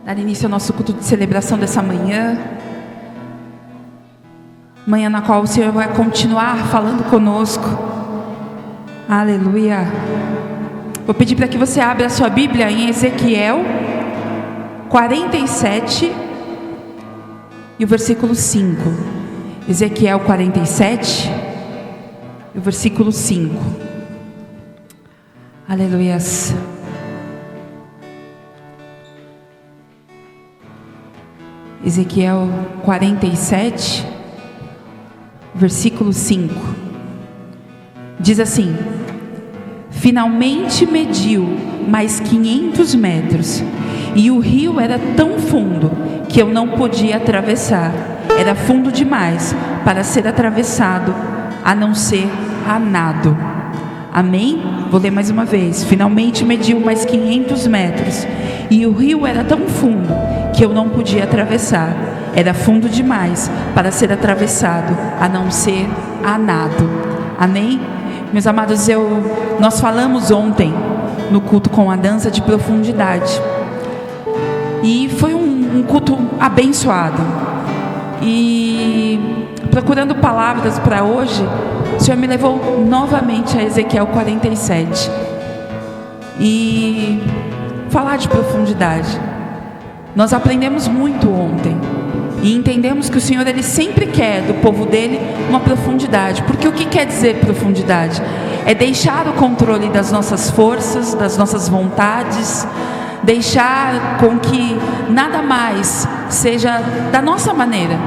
dar início ao nosso culto de celebração dessa manhã. Manhã na qual o Senhor vai continuar falando conosco. Aleluia. Vou pedir para que você abra a sua Bíblia em Ezequiel 47 e o versículo 5. Ezequiel 47 e o versículo 5. Aleluias. Ezequiel 47, versículo 5, diz assim: finalmente mediu mais 500 metros, e o rio era tão fundo que eu não podia atravessar. Era fundo demais para ser atravessado, a não ser a nado. Amém? Vou ler mais uma vez. Finalmente mediu mais 500 metros, e o rio era tão fundo que eu não podia atravessar. Era fundo demais para ser atravessado, a não ser a nado. Amém? Meus amados, nós falamos ontem no culto com a dança de profundidade, e foi um culto abençoado. E procurando palavras para hoje, o Senhor me levou novamente a Ezequiel 47 e falar de profundidade. Nós aprendemos muito ontem e entendemos que o Senhor, Ele sempre quer do povo dele uma profundidade. Porque o que quer dizer profundidade? É deixar o controle das nossas forças, das nossas vontades, deixar com que nada mais seja da nossa maneira,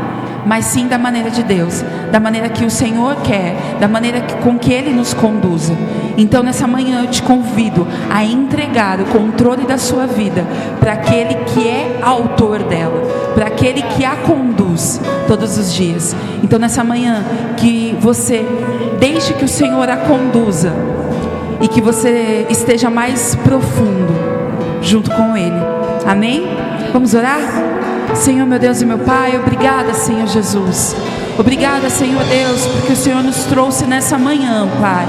mas sim da maneira de Deus, da maneira que o Senhor quer, da maneira com que Ele nos conduza. Então nessa manhã eu te convido a entregar o controle da sua vida para aquele que é autor dela, para aquele que a conduz todos os dias. Então nessa manhã, que você deixe que o Senhor a conduza e que você esteja mais profundo junto com Ele. Amém? Vamos orar? Senhor, meu Deus e meu Pai, obrigada, Senhor Jesus. Obrigada, Senhor Deus, porque o Senhor nos trouxe nessa manhã, Pai.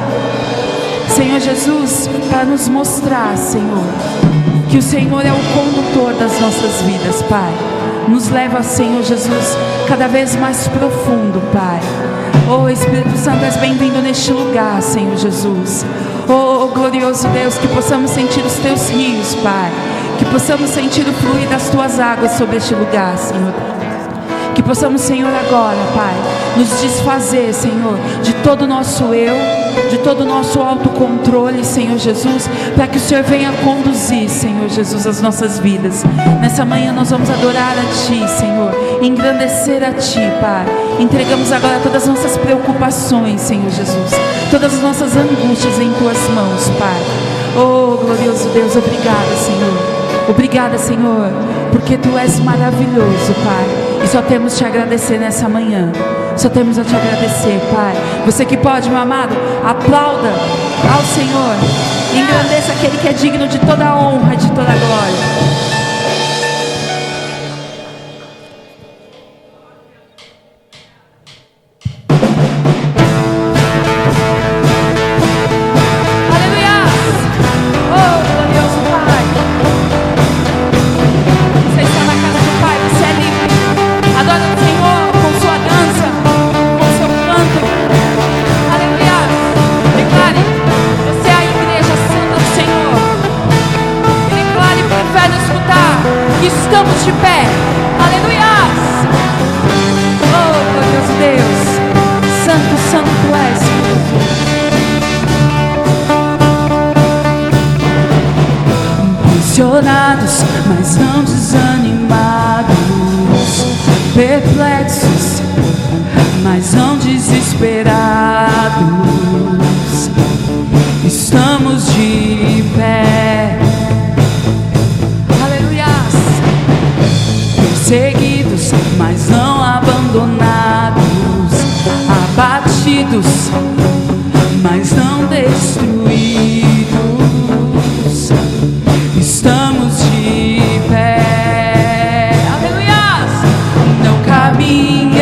Senhor Jesus, para nos mostrar, Senhor, que o Senhor é o condutor das nossas vidas, Pai. Nos leva, Senhor Jesus, cada vez mais profundo, Pai. Oh, Espírito Santo, és bem-vindo neste lugar, Senhor Jesus. Oh, glorioso Deus, que possamos sentir os Teus rios, Pai. Que possamos sentir o fluir das Tuas águas sobre este lugar, Senhor. Que possamos, Senhor, agora, Pai, nos desfazer, Senhor, de todo o nosso eu, de todo o nosso autocontrole, Senhor Jesus, para que o Senhor venha conduzir, Senhor Jesus, as nossas vidas. Nessa manhã nós vamos adorar a Ti, Senhor, engrandecer a Ti, Pai. Entregamos agora todas as nossas preocupações, Senhor Jesus, todas as nossas angústias em Tuas mãos, Pai. Oh, glorioso Deus, obrigada, Senhor. Obrigada, Senhor, porque Tu és maravilhoso, Pai. E só temos Te agradecer nessa manhã. Só temos a Te agradecer, Pai. Você que pode, meu amado, aplauda ao Senhor. Engrandeça aquele que é digno de toda a honra, de toda a glória. Estamos de pé, aleluia! Oh, glorioso Deus, santo, santo és, impressionados, mas não desanimados, perplexos, mas não desesperados, estamos de pé. Perseguidos, mas não abandonados, abatidos, mas não destruídos, estamos de pé, aleluia! Não caminhamos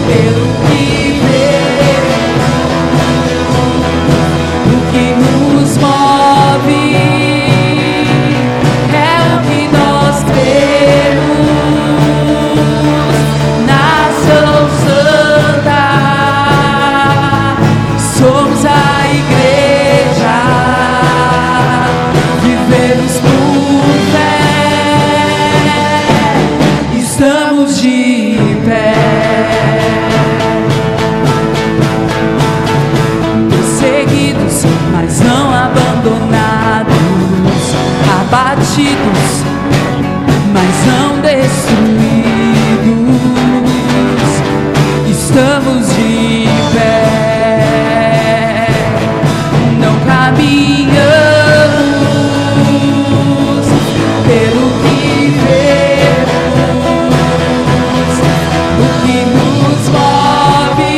pelo que vemos, o que nos move abatidos, mas não destruídos. Estamos de pé, não caminhamos pelo que vemos. O que nos move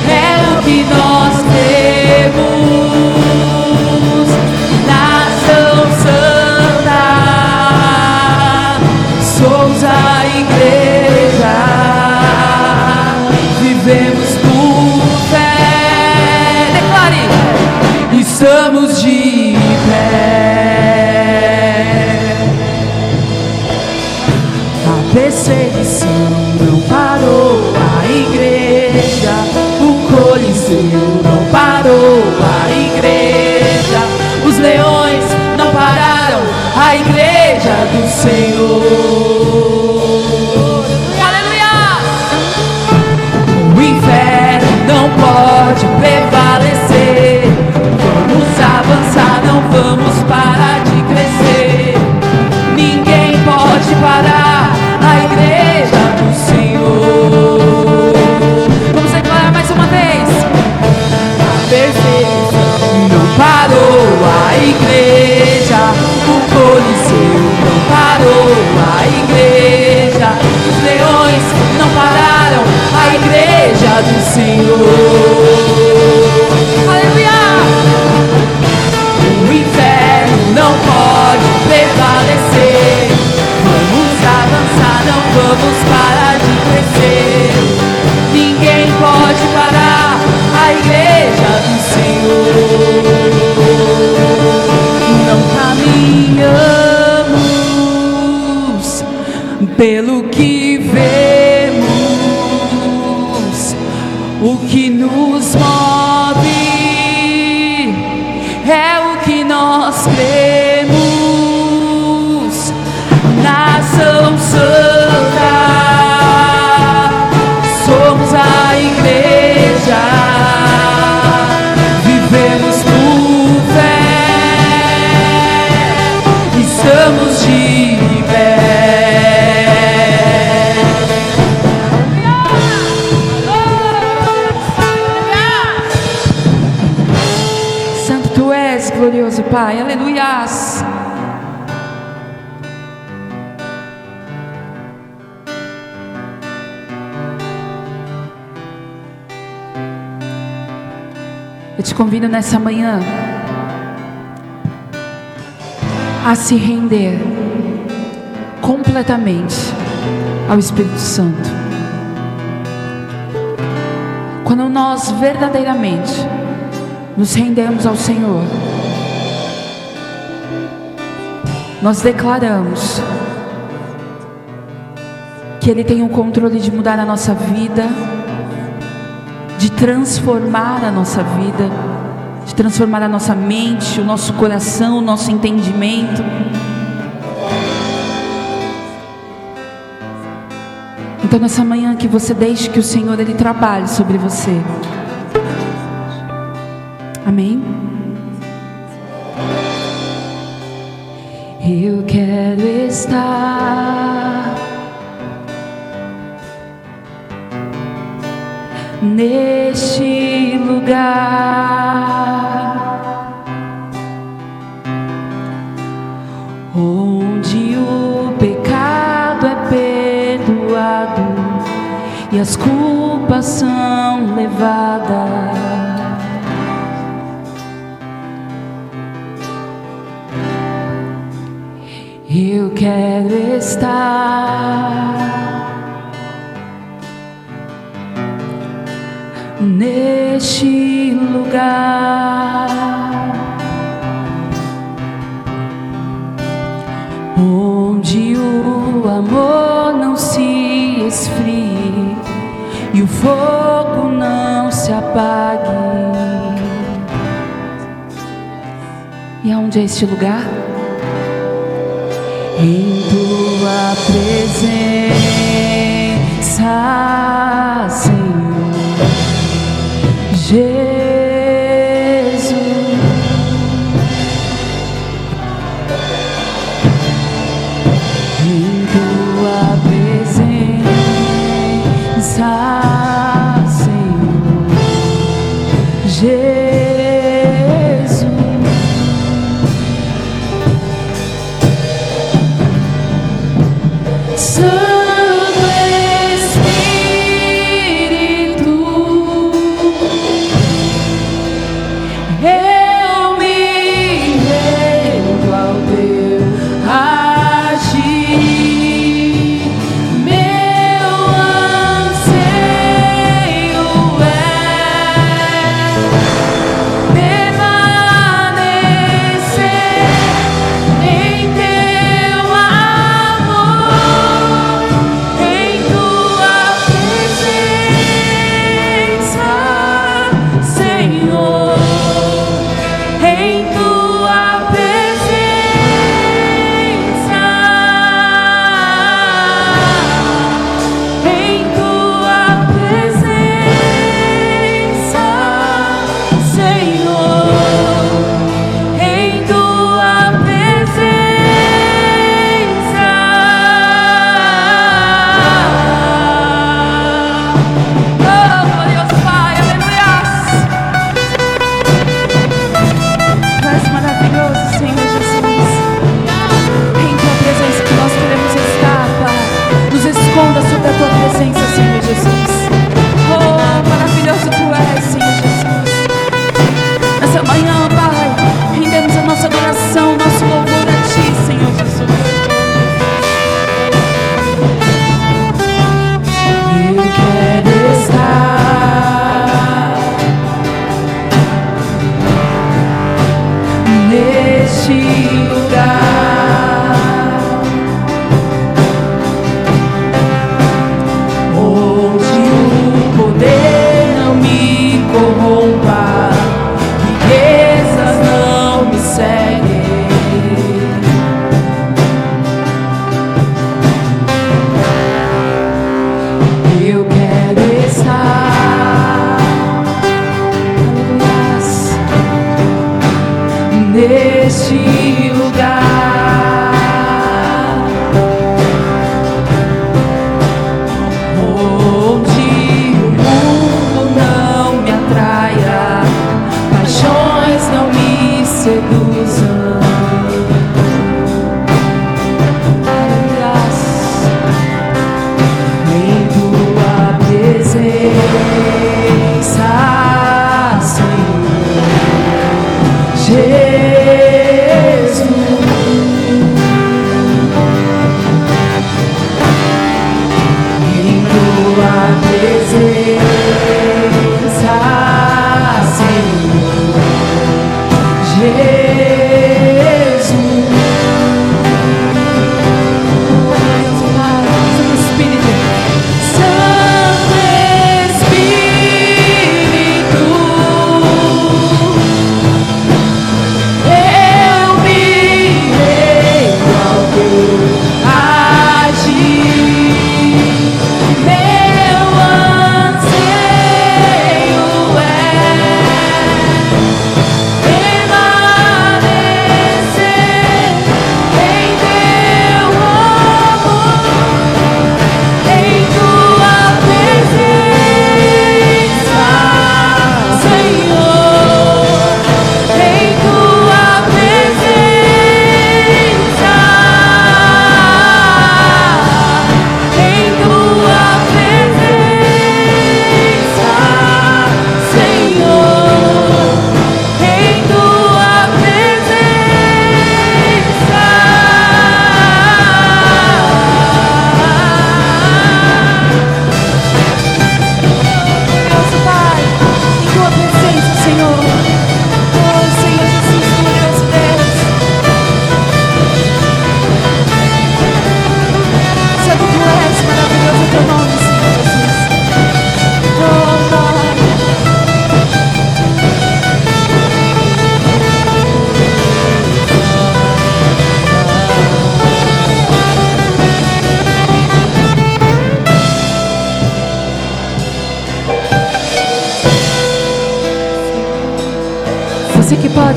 é o que nós temos. Nação Santa, somos a igreja, vivemos por fé. Declare: estamos de pé. A perseguição não parou a igreja, o Coliseu não parou a igreja, os leões não pararam a igreja do Senhor. Aleluia! O inferno não pode prevalecer. Vamos avançar, não vamos parar de crescer. Ninguém pode parar a igreja do Senhor. Vamos declarar mais uma vez. A perseguição não parou a igreja, o Coliseu não parou a igreja, os leões não pararam a igreja do Senhor. Aleluia! O inferno não pode prevalecer. Vamos avançar, não vamos parar de crescer. Ninguém pode parar a igreja do Senhor. Não caminhamos pelo que vemos. O que nos move é o que nós cremos. Nação Santa, somos a igreja, vivemos por fé, estamos de pé. Santo tu és, glorioso Pai, aleluias. Eu te convido nessa manhã a se render completamente ao Espírito Santo. Quando nós verdadeiramente nos rendemos ao Senhor, nós declaramos que Ele tem o controle de mudar a nossa vida, de transformar a nossa vida, de transformar a nossa mente, o nosso coração, o nosso entendimento. Então nessa manhã que você deixe que o Senhor Ele trabalhe sobre você. Amém? Eu quero estar neste lugar, onde o pecado é perdoado e as culpas são levadas. Eu quero estar neste lugar, onde o amor não se esfrie e o fogo não se apague. E aonde é este lugar? Em tua presença, Senhor Jesus.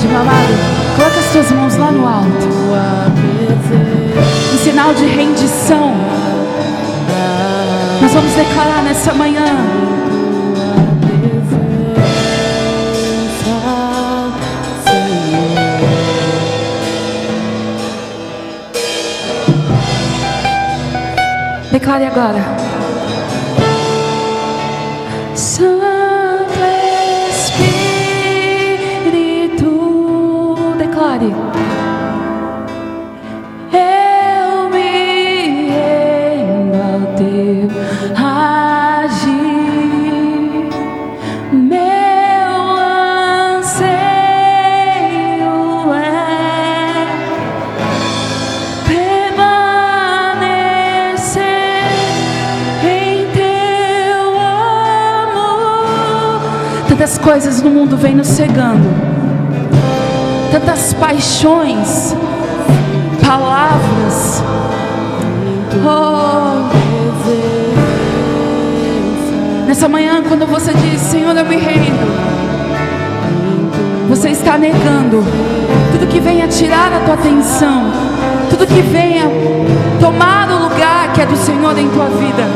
meu amado, coloca as tuas mãos lá no alto, em sinal de rendição. Nós vamos declarar nessa manhã: declare agora. Santo Espírito, declare. Eu me rendo ao teu agir, meu anseio é permanecer em teu amor. Tantas coisas no mundo vêm nos cegando, tantas paixões, palavras. Nessa manhã, quando você diz: Senhor, eu me rendo, você está negando tudo que venha tirar a tua atenção, tudo que venha tomar o lugar que é do Senhor em tua vida.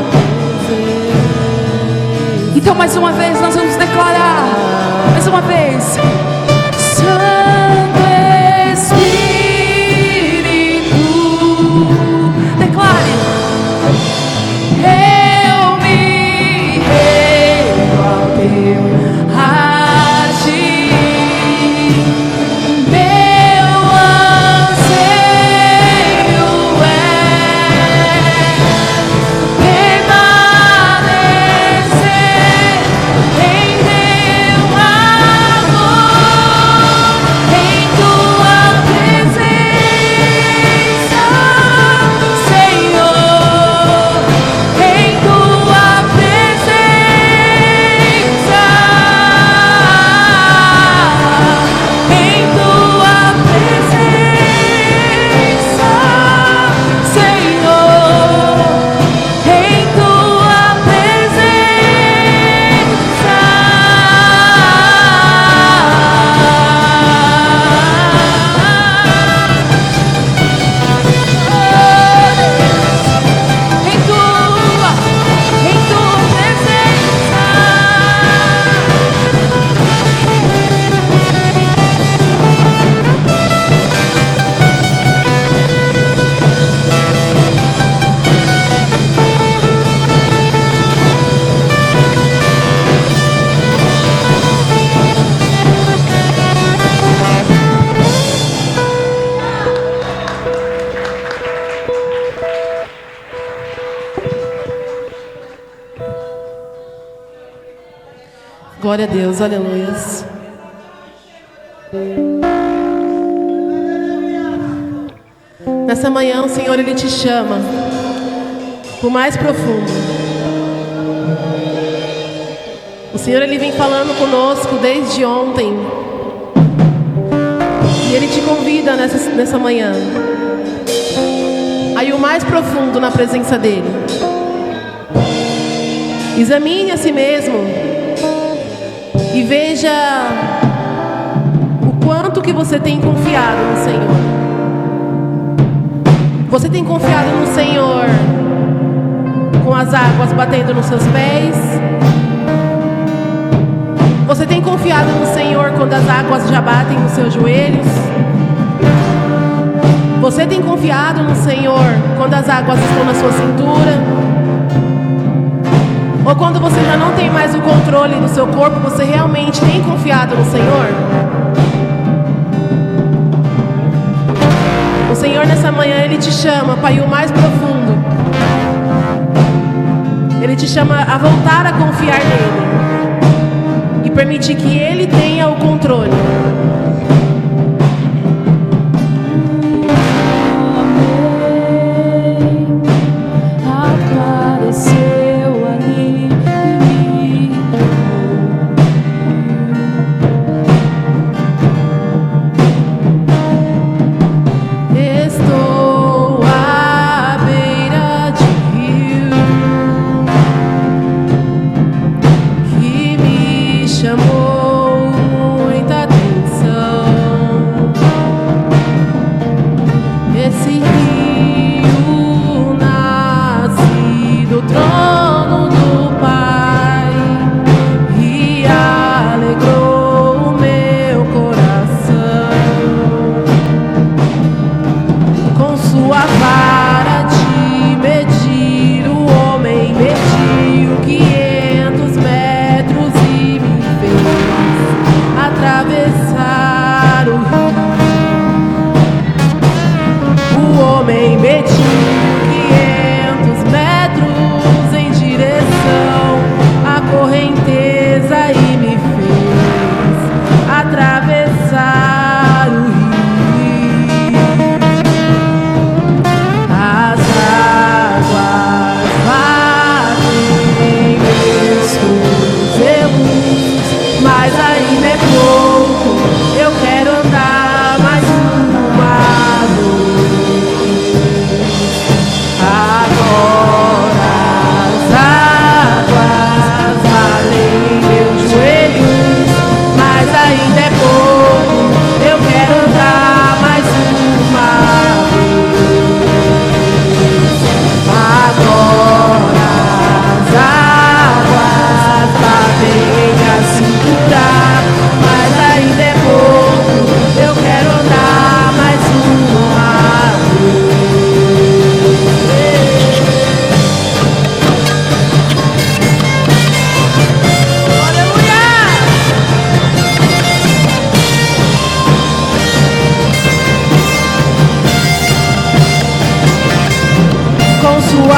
Então, mais uma vez, nós vamos declarar, mais uma vez: Santo Espírito, declare. Eu me rendo ao teu agir, meu anseio é permanecer em teu amor, em tua presença, Senhor, em tua presença, em tua presença, Senhor, em tua Glória a Deus, aleluias. Nessa manhã o Senhor, Ele te chama pro mais profundo. O Senhor, Ele vem falando conosco desde ontem, e Ele te convida nessa manhã a ir o mais profundo na presença dEle. Examine a si mesmo e veja o quanto que você tem confiado no Senhor. Você tem confiado no Senhor com as águas batendo nos seus pés? Você tem confiado no Senhor quando as águas já batem nos seus joelhos? Você tem confiado no Senhor quando as águas estão na sua cintura? Ou quando você já não tem mais o controle do seu corpo, você realmente tem confiado no Senhor? O Senhor nessa manhã, Ele te chama para ir o mais profundo. Ele te chama a voltar a confiar nele e permitir que Ele tenha o controle. Chamou muita atenção.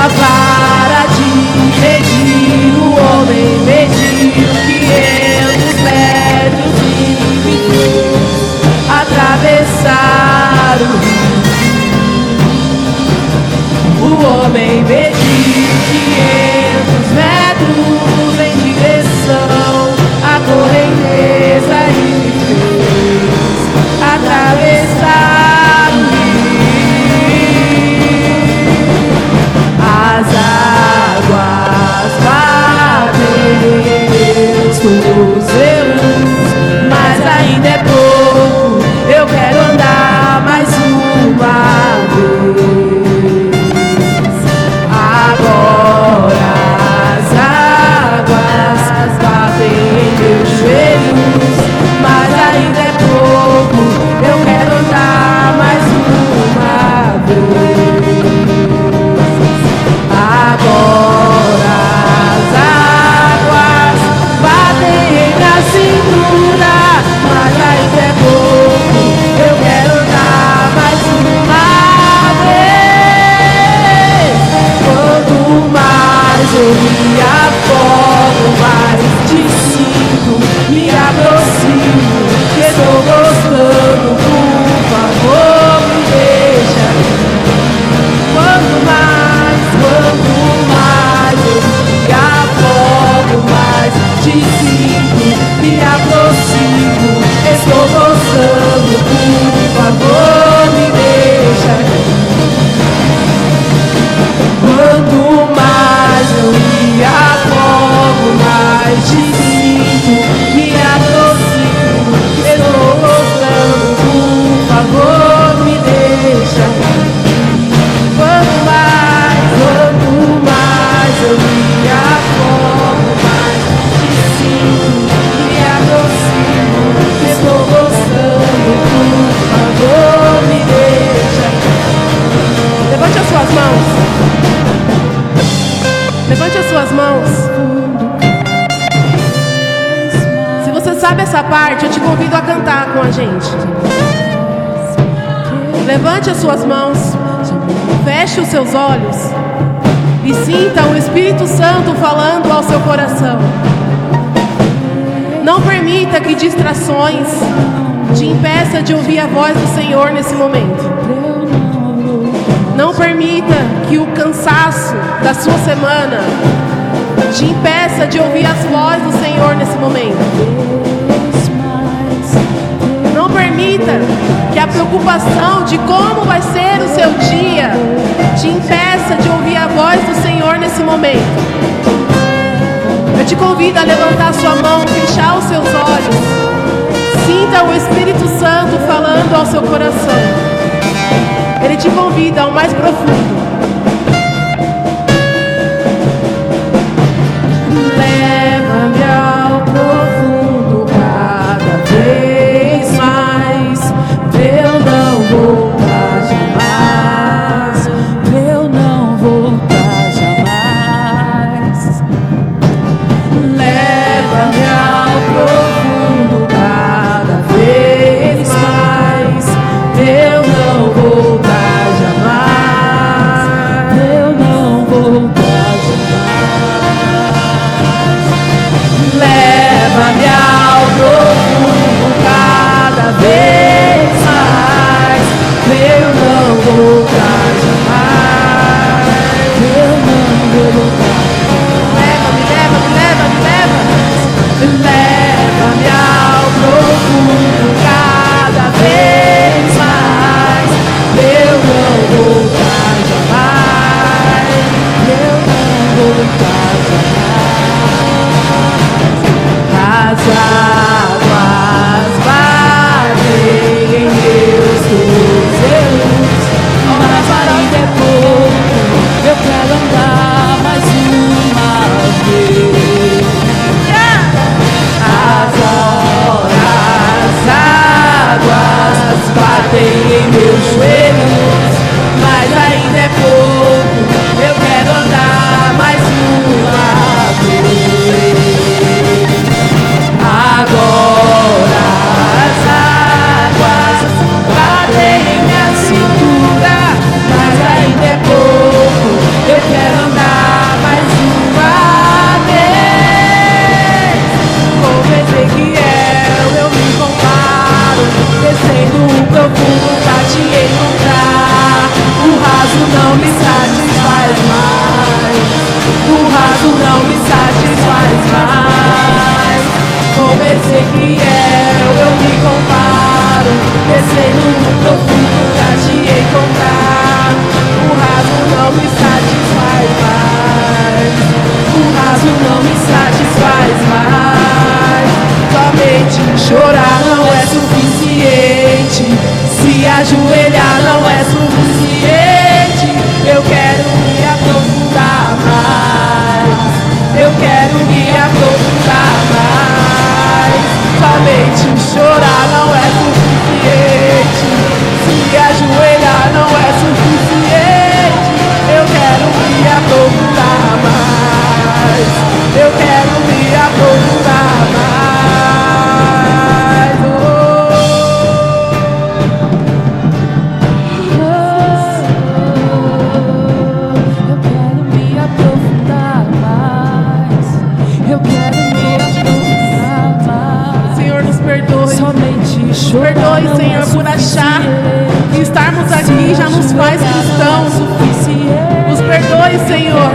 a vara de medir, o homem mediu 500 metros e me fez atravessar o rio. O homem mediu 500 metros em direção à correnteza e me fez atravessar o rio. As águas batem em meus tornozelos, mas ainda é pouco, eu quero andar mais uma vez. Agora as águas batem em meus joelhos, mas ainda é pouco, eu quero andar mais uma vez. Agora as águas batem em minha cintura, mas ainda é pouco, eu quero andar mais uma vez. Quanto mais eu me afogo, mais te sinto, me aproximo, que estou gostando, por favor me deixa. Quanto mais eu me afogo, mais te sinto, me aproximo, estou gostando, por favor me deixa. Quanto mais eu me afogo, mais te sinto, me aproximo, estou gostando, por favor me deixa. Quanto mais eu me afogo, mais te sinto, me aproximo, estou gostando, por favor me deixa. Levante as suas mãos. Levante as suas mãos. Se você sabe essa parte, eu te convido a cantar com a gente. Levante as suas mãos. Feche os seus olhos e sinta o Espírito Santo falando ao seu coração. Não permita que distrações te impeçam de ouvir a voz do Senhor nesse momento. Não permita que o cansaço da sua semana te impeça de ouvir as vozes do Senhor nesse momento. Não permita que a preocupação de como vai ser o seu dia te impeça de ouvir a voz do Senhor nesse momento. Eu te convido a levantar sua mão, fechar os seus olhos. Sinta o Espírito Santo falando ao seu coração. Ele te convida ao mais profundo. Leva-me ao profundo cada vez mais, pra eu não voltar jamais, pra eu não voltar jamais. Leva-me ao profundo cada vez mais, pra eu não voltar jamais. ser fiel, eu me comparo, descendo no profundo pra te encontrar. O raso não me satisfaz mais, o raso não me satisfaz mais. Somente chorar não é suficiente, se ajoelhar não é suficiente. Eu quero me aprofundar mais, eu quero me aprofundar mais. Somente chorar não é suficiente, se ajoelhar não é suficiente. Eu quero me aprofundar mais, eu quero me aprofundar mais. Perdoe, Senhor, por achar que estarmos aqui já nos faz cristãos. Nos perdoe, Senhor,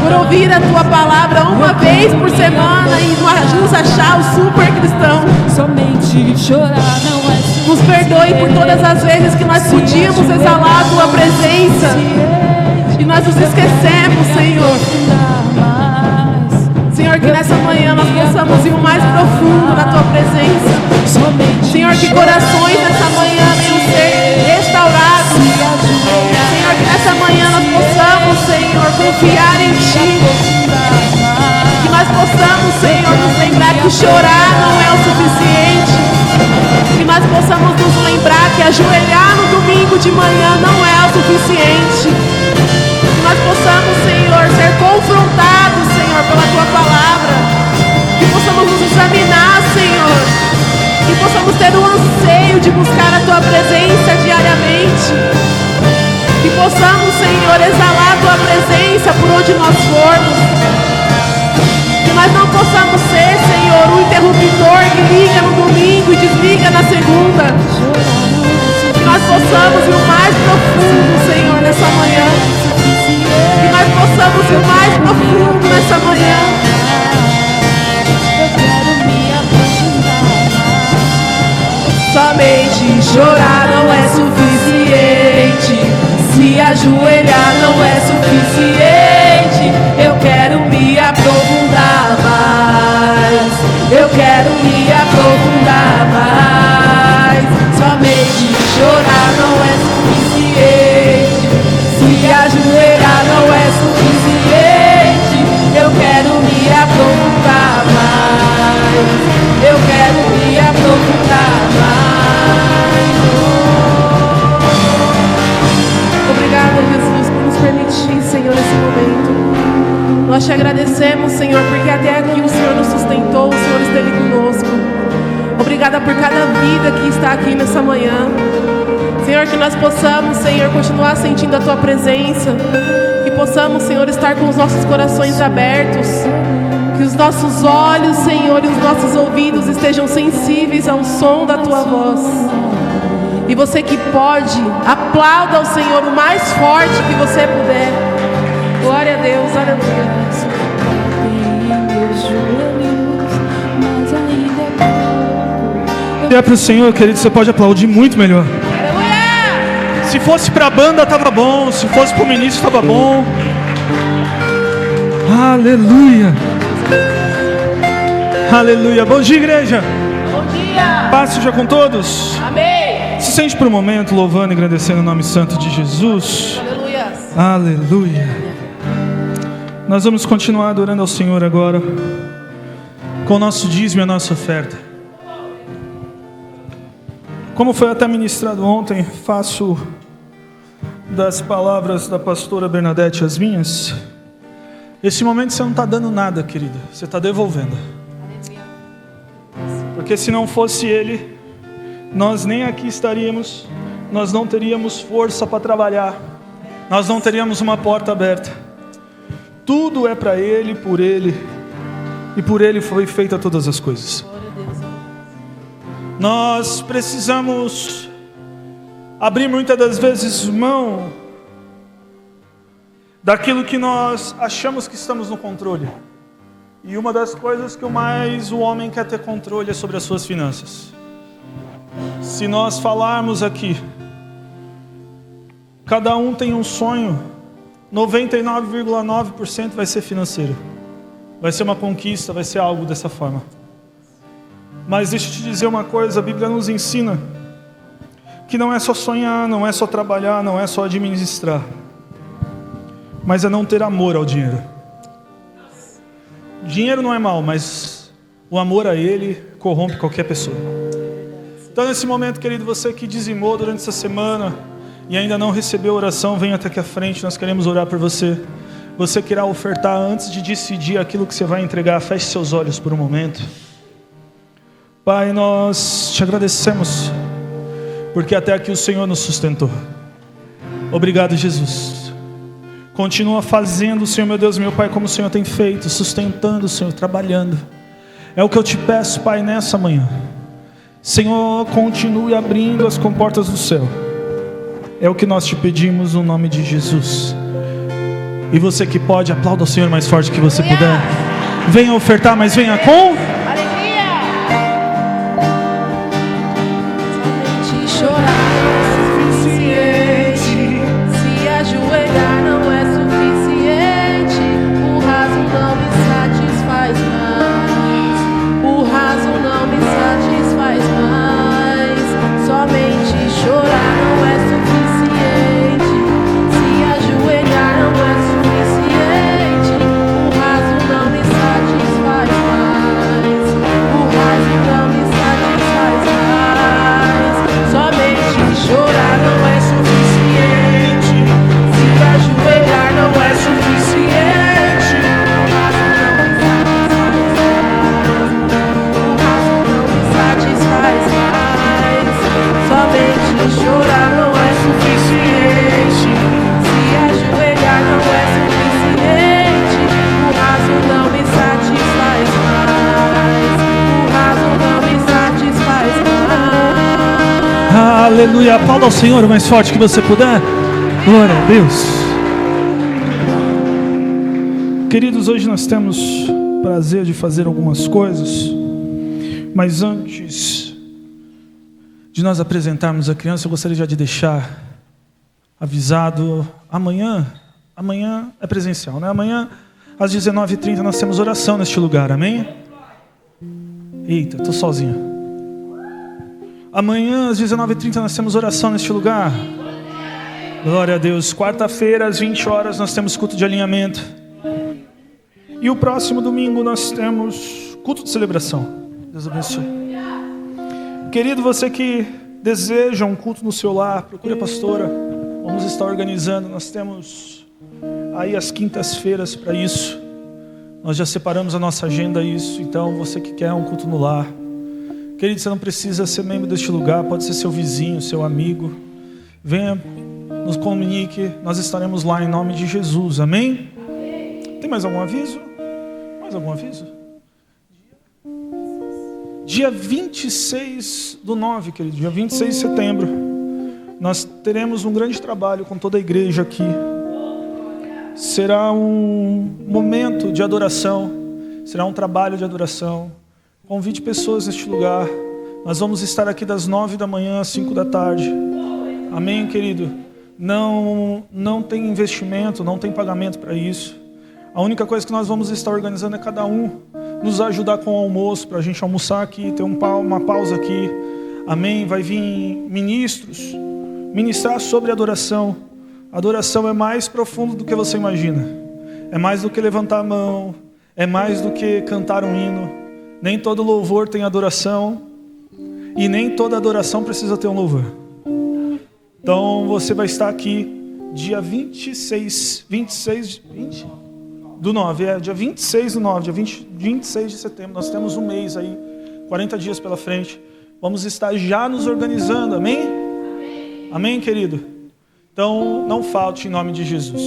por ouvir a Tua palavra uma vez por semana e nos achar o super cristão. Nos perdoe por todas as vezes que nós podíamos exalar a Tua presença e nós nos esquecemos, Senhor. Senhor, que nessa manhã nós possamos ir o mais profundo na Tua presença. Senhor, que corações nessa manhã venham ser restaurados. Senhor, que nessa manhã nós possamos, Senhor, confiar em Ti. Que nós possamos, Senhor, nos lembrar que chorar não é o suficiente. Que nós possamos nos lembrar que ajoelhar no domingo de manhã não é o suficiente. Que nós possamos, Senhor, ser confrontados, Senhor, pela Tua palavra. Que possamos nos examinar, Senhor. Que possamos ter o anseio de buscar a Tua presença diariamente. Que possamos, Senhor, exalar a Tua presença por onde nós formos. Que nós não possamos ser, Senhor, um interruptor que liga no domingo e desliga na segunda. Que nós possamos ir o mais profundo, Senhor, nessa manhã. Que nós possamos ir o mais profundo nessa manhã. Somente chorar não é suficiente, se ajoelhar não é suficiente. Eu quero me aprofundar mais, eu quero me aprofundar mais. Somente chorar não é suficiente, se ajoelhar não é suficiente. Eu quero me aprofundar mais, eu quero me aprofundar mais. Obrigada, Jesus, por nos permitir, Senhor, esse momento. Nós te agradecemos, Senhor, porque até aqui o Senhor nos sustentou, o Senhor esteve conosco. Obrigada por cada vida que está aqui nessa manhã. Senhor, que nós possamos, Senhor, continuar sentindo a Tua presença. Que possamos, Senhor, estar com os nossos corações abertos. Que os nossos olhos, Senhor, e os nossos ouvidos estejam sensíveis ao som da Tua voz. E você que pode, aplauda ao Senhor o mais forte que você puder. Glória a Deus, aleluia. Se é para o Senhor, querido, você pode aplaudir muito melhor. Aleluia! Se fosse para a banda, estava bom. Se fosse para o ministro, estava bom. Aleluia! Aleluia! Bom dia, igreja! Bom dia! Paz seja com todos. Amém! Se sente por um momento louvando e agradecendo o nome santo de Jesus. Aleluia! Aleluia! Nós vamos continuar adorando ao Senhor agora com o nosso dízimo e a nossa oferta. Como foi até ministrado ontem, faço das palavras da pastora Bernadette as minhas. Esse momento você não está dando nada, querida, você está devolvendo. Porque se não fosse Ele, nós nem aqui estaríamos, nós não teríamos força para trabalhar, nós não teríamos uma porta aberta. Tudo é para Ele, e por Ele foi feita todas as coisas. Nós precisamos abrir muitas das vezes mão daquilo que nós achamos que estamos no controle. E uma das coisas que mais o homem quer ter controle é sobre as suas finanças. Se nós falarmos aqui, cada um tem um sonho, 99,9% vai ser financeiro. Vai ser uma conquista, vai ser algo dessa forma. Mas deixa eu te dizer uma coisa, a Bíblia nos ensina que não é só sonhar, não é só trabalhar, não é só administrar, mas é não ter amor ao dinheiro. Dinheiro não é mal, mas o amor a ele corrompe qualquer pessoa. Então nesse momento, querido, você que dizimou durante essa semana e ainda não recebeu oração, venha até aqui à frente, nós queremos orar por você. Você que irá ofertar antes de decidir aquilo que você vai entregar, feche seus olhos por um momento. Pai, nós te agradecemos, porque até aqui o Senhor nos sustentou. Obrigado, Jesus. Continua fazendo, Senhor, meu Deus, meu Pai, como o Senhor tem feito, sustentando, Senhor, trabalhando. É o que eu te peço, Pai, nessa manhã. Senhor, continue abrindo as comportas do céu. É o que nós te pedimos no nome de Jesus. E você que pode, aplauda o Senhor mais forte que você puder. Venha ofertar, mas venha com alegria. Somente chorar não é suficiente. Se ajoelhar não é suficiente. O raso não me satisfaz mais. O raso não me satisfaz mais. Somente chorar não é suficiente. Se ajoelhar não é suficiente. O raso não me satisfaz mais. O raso não me satisfaz mais. Somente chorar não é suficiente. Se ajoelhar não é suficiente. O raso não me satisfaz mais. Somente chorar não é suficiente. Se ajoelhar não é suficiente. O raso não me satisfaz mais. O raso não me satisfaz mais. aleluia, aplauda ao Senhor o mais forte que você puder. Glória a Deus. Queridos, hoje nós temos prazer de fazer algumas coisas, mas antes de nós apresentarmos a criança, eu gostaria já de deixar avisado, amanhã é presencial, né? Amanhã às 19h30 nós temos oração neste lugar, amém? Eita, estou sozinho. Amanhã às 19h30 nós temos oração neste lugar. Glória a Deus. Quarta-feira às 20 horas nós temos culto de alinhamento. E o próximo domingo nós temos culto de celebração. Deus abençoe. Querido, você que deseja um culto no seu lar, procure a pastora. Vamos estar organizando. Nós temos aí as quintas-feiras para isso. Nós já separamos a nossa agenda a isso. Então você que quer um culto no lar, querido, você não precisa ser membro deste lugar. Pode ser seu vizinho, seu amigo. Venha, nos comunique. Nós estaremos lá em nome de Jesus, amém? Tem mais algum aviso? Mais algum aviso? Dia 26/9, querido, dia 26 de setembro, nós teremos um grande trabalho com toda a igreja aqui. Será um momento de adoração, será um trabalho de adoração. Convide pessoas neste lugar. Nós vamos estar aqui das 9 da manhã às 5 da tarde. Amém, querido? Não tem investimento, não tem pagamento para isso. A única coisa que nós vamos estar organizando é cada um nos ajudar com o almoço, para a gente almoçar aqui, ter uma pausa aqui. Amém? Vai vir ministros ministrar sobre adoração. Adoração é mais profundo do que você imagina. É mais do que levantar a mão, é mais do que cantar um hino. Nem todo louvor tem adoração, e nem toda adoração precisa ter um louvor. Então você vai estar aqui dia 26 do 9, dia 26 do 9, dia 26 de setembro. Nós temos um mês aí, 40 dias pela frente. Vamos estar já nos organizando, amém? Amém, querido? Então não falte em nome de Jesus,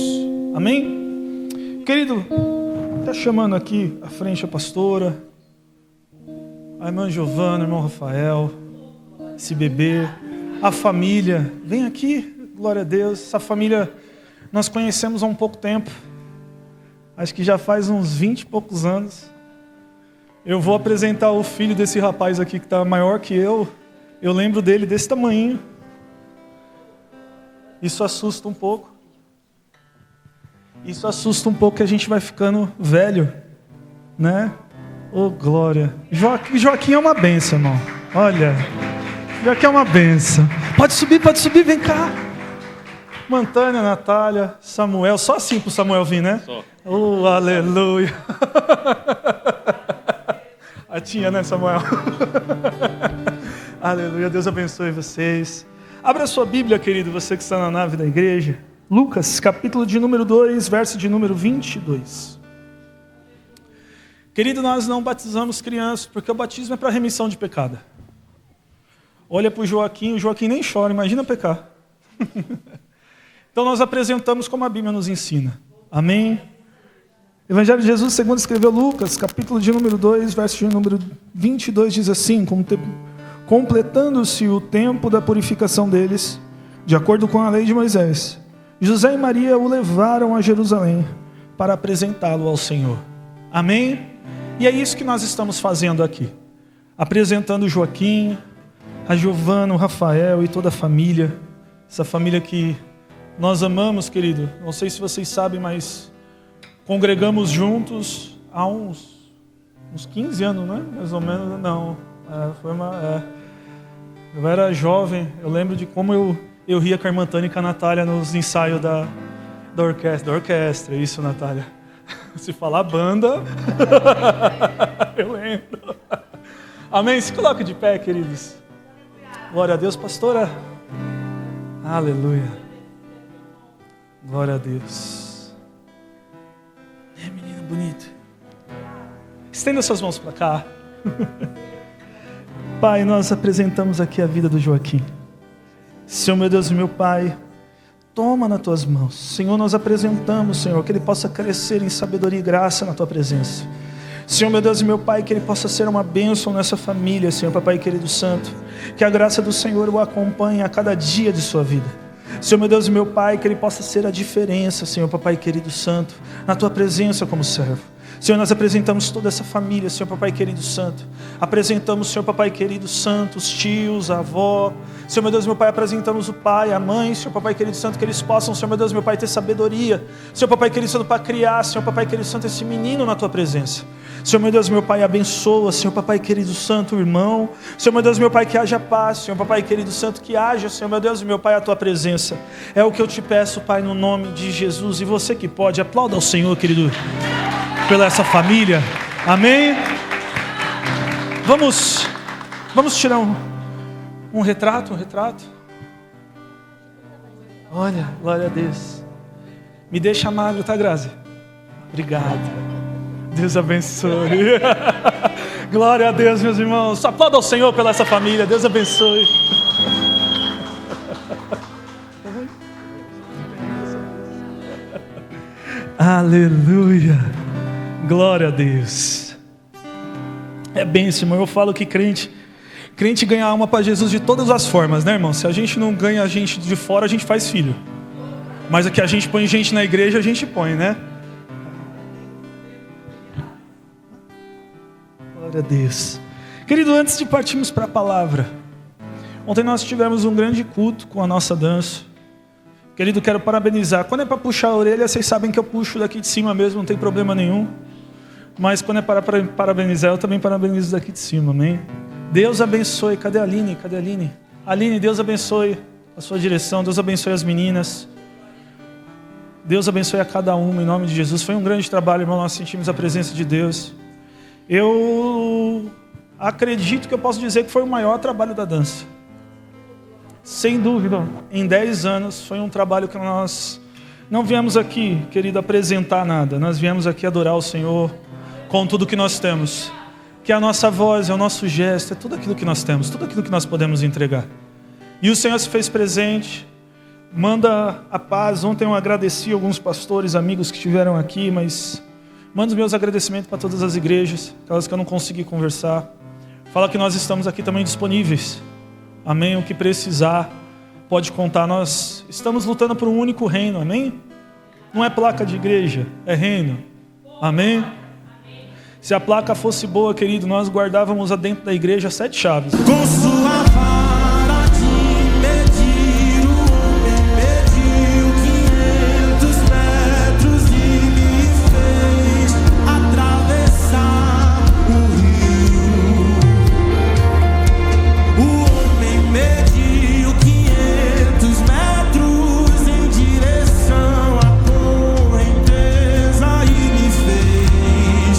amém? Querido, está chamando aqui à frente a pastora, a irmã Giovana, o irmão Rafael, esse bebê, a família. Vem aqui, glória a Deus. Essa família nós conhecemos há um pouco tempo. Acho que já faz uns 20 e poucos anos. Eu vou apresentar o filho desse rapaz aqui que está maior que eu. Eu lembro dele desse tamanho. Isso assusta um pouco. Isso assusta um pouco que a gente vai ficando velho, né? Oh, glória. Joaquim é uma benção, irmão. Olha, Joaquim é uma benção. Pode subir, vem cá. Mantânia, Natália, Samuel. Só assim pro Samuel vir, né? Só. Oh, aleluia. A tia, né, Samuel? Aleluia, Deus abençoe vocês. Abra sua Bíblia, querido, você que está na nave da igreja. Lucas, capítulo de número 2, verso de número 22. Querido, nós não batizamos crianças, porque o batismo é para remissão de pecado. Olha para o Joaquim nem chora, imagina pecar. Então nós apresentamos como a Bíblia nos ensina. Amém? Evangelho de Jesus, segundo escreveu Lucas, capítulo de número 2, verso de número 22, diz assim: completando-se o tempo da purificação deles, de acordo com a lei de Moisés, José e Maria o levaram a Jerusalém para apresentá-lo ao Senhor. Amém? E é isso que nós estamos fazendo aqui. Apresentando o Joaquim, a Giovana, o Rafael e toda a família. Essa família que nós amamos, querido. Não sei se vocês sabem, mas congregamos juntos há uns 15 anos, né? Mais ou menos, não. Eu era jovem, eu lembro de como eu ria com a irmã Tânia e com a Natália nos ensaios da orquestra. Isso, Natália. Se falar banda, eu lembro. Amém? Se coloca de pé, queridos. Glória a Deus, pastora. Aleluia. Glória a Deus. É, menino bonito. Estenda suas mãos para cá. Pai, nós apresentamos aqui a vida do Joaquim. Senhor, meu Deus e meu Pai, toma nas tuas mãos. Senhor, nós apresentamos, Senhor, que ele possa crescer em sabedoria e graça na tua presença. Senhor, meu Deus e meu Pai, que ele possa ser uma bênção nessa família, Senhor, Papai querido santo. Que a graça do Senhor o acompanhe a cada dia de sua vida. Senhor, meu Deus e meu Pai, que ele possa ser a diferença, Senhor, Papai querido santo, na tua presença como servo. Senhor, nós apresentamos toda essa família, Senhor, Papai querido santo. Apresentamos, Senhor, Papai querido santo, os tios, a avó. Senhor, meu Deus, meu Pai, apresentamos o pai, a mãe, Senhor, Papai querido santo, que eles possam, Senhor, meu Deus, meu Pai, ter sabedoria. Senhor, Papai querido santo, para criar, Senhor, Papai querido santo, esse menino na tua presença. Senhor, meu Deus, meu Pai, abençoa, Senhor, Papai querido santo, o irmão. Senhor, meu Deus, meu Pai, que haja paz, Senhor, Papai querido santo, que haja, Senhor, meu Deus, meu Pai, a tua presença. É o que eu te peço, Pai, no nome de Jesus. E você que pode, aplauda ao Senhor, querido, pela essa família. Amém? Vamos tirar um retrato. Olha, glória a Deus. Me deixa magro, tá, Grazi? Obrigado. Deus abençoe. Glória a Deus, meus irmãos. Aplauda ao Senhor pela essa família. Deus abençoe. Aleluia. Glória a Deus. É bênção, irmão. Eu falo que crente ganha alma para Jesus de todas as formas, né, irmão? Se a gente não ganha a gente de fora, a gente faz filho. Mas aqui a gente põe gente na igreja, a gente põe, né? Glória a Deus. Querido, antes de partirmos para a palavra, ontem nós tivemos um grande culto com a nossa dança. Querido, quero parabenizar. Quando é para puxar a orelha, vocês sabem que eu puxo daqui de cima mesmo, não tem problema nenhum. Mas quando é para parabenizar, eu também parabenizo daqui de cima, amém? Deus abençoe. Cadê a Aline? Aline, Deus abençoe a sua direção. Deus abençoe as meninas. Deus abençoe a cada uma, em nome de Jesus. Foi um grande trabalho, irmão. Nós sentimos a presença de Deus. Eu acredito que eu posso dizer que foi o maior trabalho da dança. Sem dúvida. Em 10 anos foi um trabalho que nós não viemos aqui, querido, apresentar nada. Nós viemos aqui adorar o Senhor com tudo que nós temos. Que a nossa voz, é o nosso gesto, é tudo aquilo que nós temos, tudo aquilo que nós podemos entregar. E o Senhor se fez presente, manda a paz. Ontem eu agradeci alguns pastores, amigos que estiveram aqui, mas mando os meus agradecimentos para todas as igrejas, aquelas que eu não consegui conversar. Fala que nós estamos aqui também disponíveis. Amém? O que precisar, pode contar. Nós estamos lutando por um único reino, amém? Não é placa de igreja, é reino. Amém? Se a placa fosse boa, querido, nós guardávamos dentro da igreja 7 chaves. Com sua vara de medir, o homem mediu 500 metros e me fez atravessar o rio. O homem mediu 500 metros em direção à correnteza e me fez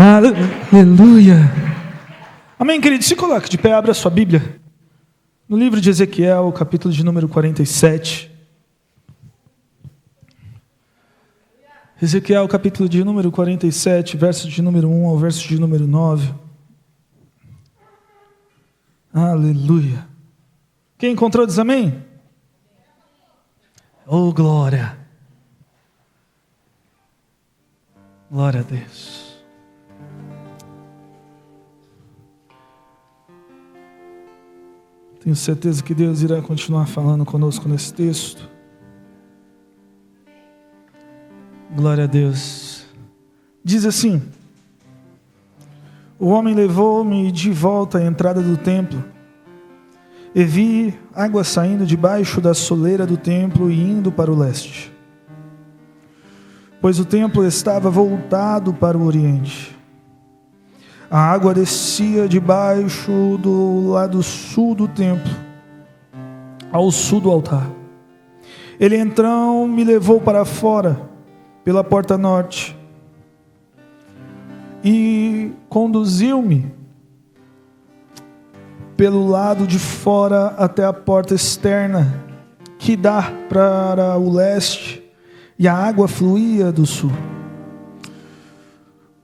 Aleluia. Amém, querido? Se coloque de pé, abra a sua Bíblia. No livro de Ezequiel, capítulo de número 47. Ezequiel, capítulo de número 47, verso de número 1 ao verso de número 9. Aleluia. Quem encontrou diz amém? Oh, glória. Glória a Deus. Tenho certeza que Deus irá continuar falando conosco nesse texto. Glória a Deus. Diz assim: o homem levou-me de volta à entrada do templo, e vi água saindo debaixo da soleira do templo e indo para o leste, pois o templo estava voltado para o oriente. A água descia debaixo do lado sul do templo, ao sul do altar. Ele então me levou para fora, pela porta norte, e conduziu-me pelo lado de fora até a porta externa, que dá para o leste, e a água fluía do sul.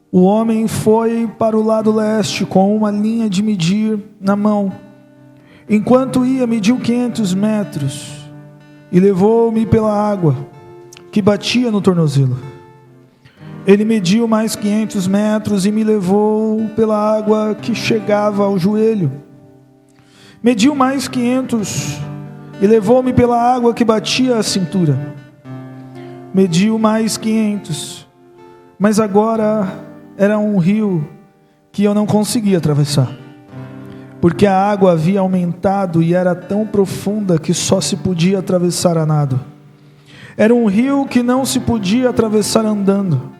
O homem foi para o lado leste com uma linha de medir na mão. Enquanto ia, mediu 500 metros e levou-me pela água que batia no tornozelo. Ele mediu mais 500 metros e me levou pela água que chegava ao joelho. Mediu mais 500 e levou-me pela água que batia a cintura. Mediu mais 500, mas agora era um rio que eu não conseguia atravessar, porque a água havia aumentado e era tão profunda que só se podia atravessar a nado. Era um rio que não se podia atravessar andando.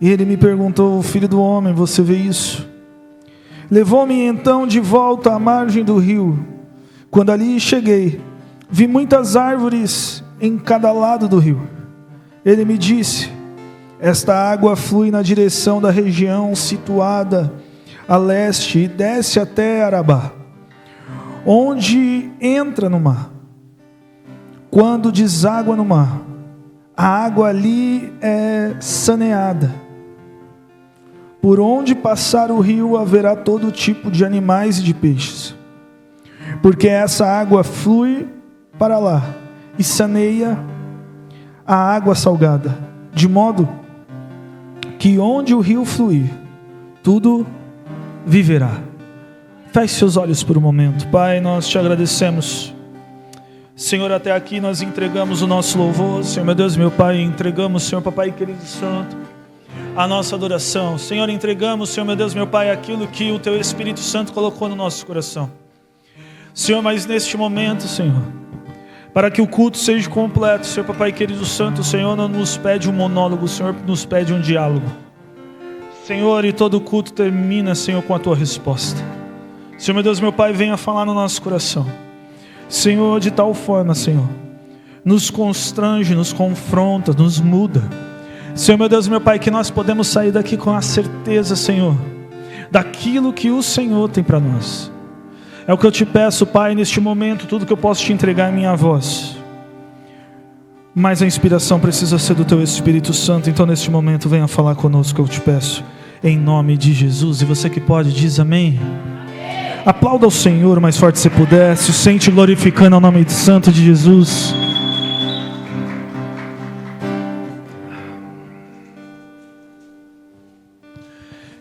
E ele me perguntou: filho do homem, você vê isso? Levou-me então de volta à margem do rio. Quando ali cheguei, vi muitas árvores em cada lado do rio. Ele me disse: esta água flui na direção da região situada a leste e desce até Arabá, onde entra no mar. Quando deságua no mar, a água ali é saneada. Por onde passar o rio haverá todo tipo de animais e de peixes, porque essa água flui para lá e saneia a água salgada, de modo que onde o rio fluir, tudo viverá. Feche seus olhos por um momento. Pai, nós te agradecemos. Senhor, até aqui nós entregamos o nosso louvor. Senhor, meu Deus, meu Pai, entregamos, Senhor, Papai querido e santo, a nossa adoração. Senhor, entregamos, Senhor, meu Deus, meu Pai, aquilo que o Teu Espírito Santo colocou no nosso coração. Senhor, mas neste momento, Senhor, para que o culto seja completo, Senhor, Papai querido santo, o Senhor não nos pede um monólogo, o Senhor nos pede um diálogo. Senhor, e todo culto termina, Senhor, com a Tua resposta. Senhor, meu Deus, meu Pai, venha falar no nosso coração. Senhor, de tal forma, Senhor, nos constrange, nos confronta, nos muda. Senhor, meu Deus, meu Pai, que nós podemos sair daqui com a certeza, Senhor, daquilo que o Senhor tem para nós. É o que eu te peço, Pai, neste momento. Tudo que eu posso te entregar é minha voz, mas a inspiração precisa ser do Teu Espírito Santo. Então neste momento venha falar conosco, eu te peço, em nome de Jesus. E você que pode, diz amém. Aplauda o Senhor o mais forte se puder. Se sente glorificando o nome santo de Jesus.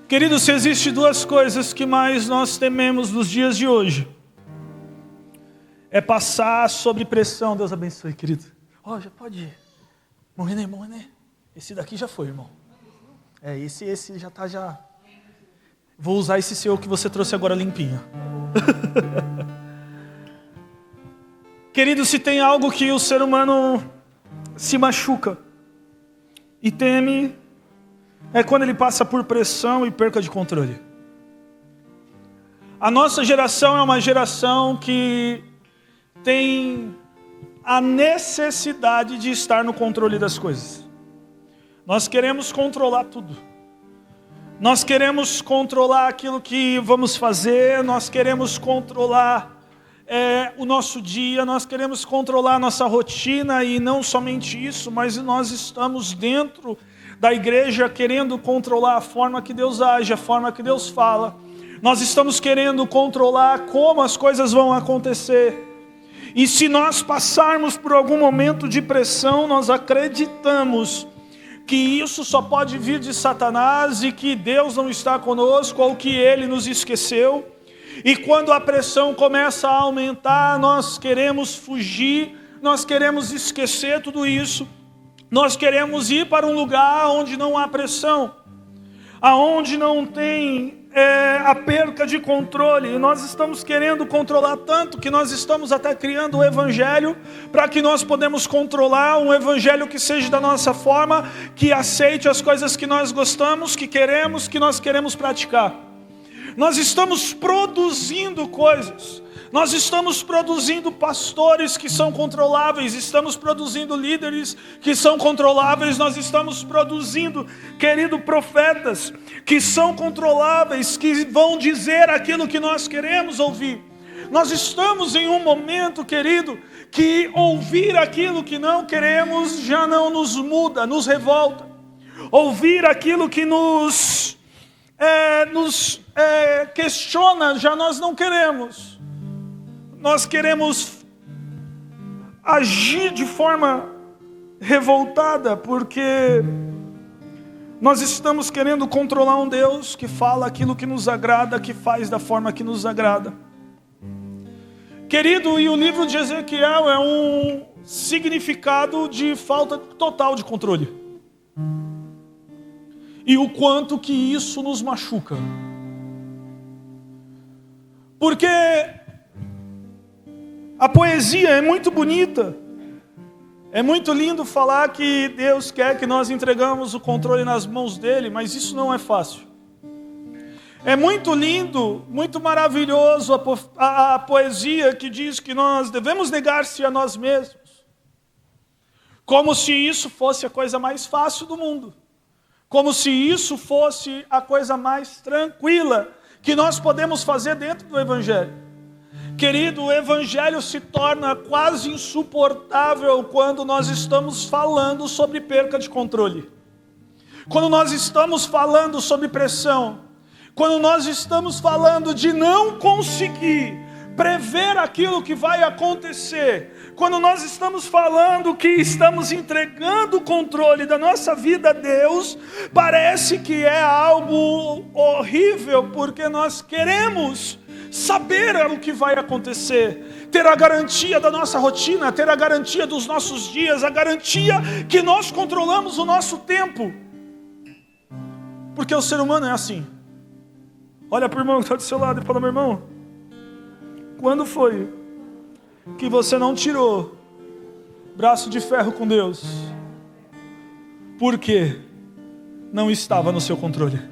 Queridos, se existe duas coisas que mais nós tememos nos dias de hoje, é passar sob pressão. Deus abençoe, querido. Já pode ir. Morrer, né? Esse daqui já foi, irmão. Esse já tá já. Vou usar esse seu que você trouxe agora limpinho. Querido, se tem algo que o ser humano se machuca e teme, é quando ele passa por pressão e perca de controle. A nossa geração é uma geração que tem a necessidade de estar no controle das coisas. Nós queremos controlar tudo. Nós queremos controlar aquilo que vamos fazer, nós queremos controlar o nosso dia, nós queremos controlar a nossa rotina, e não somente isso, mas nós estamos dentro da igreja querendo controlar a forma que Deus age, a forma que Deus fala. Nós estamos querendo controlar como as coisas vão acontecer. E se nós passarmos por algum momento de pressão, nós acreditamos que isso só pode vir de Satanás e que Deus não está conosco ou que Ele nos esqueceu. E quando a pressão começa a aumentar, nós queremos fugir, nós queremos esquecer tudo isso. Nós queremos ir para um lugar onde não há pressão, aonde não tem a perca de controle. E nós estamos querendo controlar tanto que nós estamos até criando um evangelho para que nós podemos controlar, um evangelho que seja da nossa forma, que aceite as coisas que nós gostamos, que nós queremos praticar. Nós estamos produzindo coisas. Nós estamos produzindo pastores que são controláveis, estamos produzindo líderes que são controláveis, nós estamos produzindo, querido, profetas que são controláveis, que vão dizer aquilo que nós queremos ouvir. Nós estamos em um momento, querido, que ouvir aquilo que não queremos já não nos muda, nos revolta. Ouvir aquilo que nos questiona, já nós não queremos. Nós queremos agir de forma revoltada, porque nós estamos querendo controlar um Deus que fala aquilo que nos agrada, que faz da forma que nos agrada. Querido, e o livro de Ezequiel é um significado de falta total de controle. E o quanto que isso nos machuca. Porque a poesia é muito bonita. É muito lindo falar que Deus quer que nós entregamos o controle nas mãos dele, mas isso não é fácil. É muito lindo, muito maravilhoso a poesia que diz que nós devemos negar-se a nós mesmos. Como se isso fosse a coisa mais fácil do mundo. Como se isso fosse a coisa mais tranquila que nós podemos fazer dentro do Evangelho. Querido, o Evangelho se torna quase insuportável quando nós estamos falando sobre perca de controle. Quando nós estamos falando sobre pressão. Quando nós estamos falando de não conseguir prever aquilo que vai acontecer. Quando nós estamos falando que estamos entregando o controle da nossa vida a Deus, parece que é algo horrível, porque nós queremos saber o que vai acontecer, ter a garantia da nossa rotina, ter a garantia dos nossos dias, a garantia que nós controlamos o nosso tempo. Porque o ser humano é assim. Olha para o irmão que está do seu lado e fala: meu irmão, quando foi que você não tirou braço de ferro com Deus? Porque não estava no seu controle.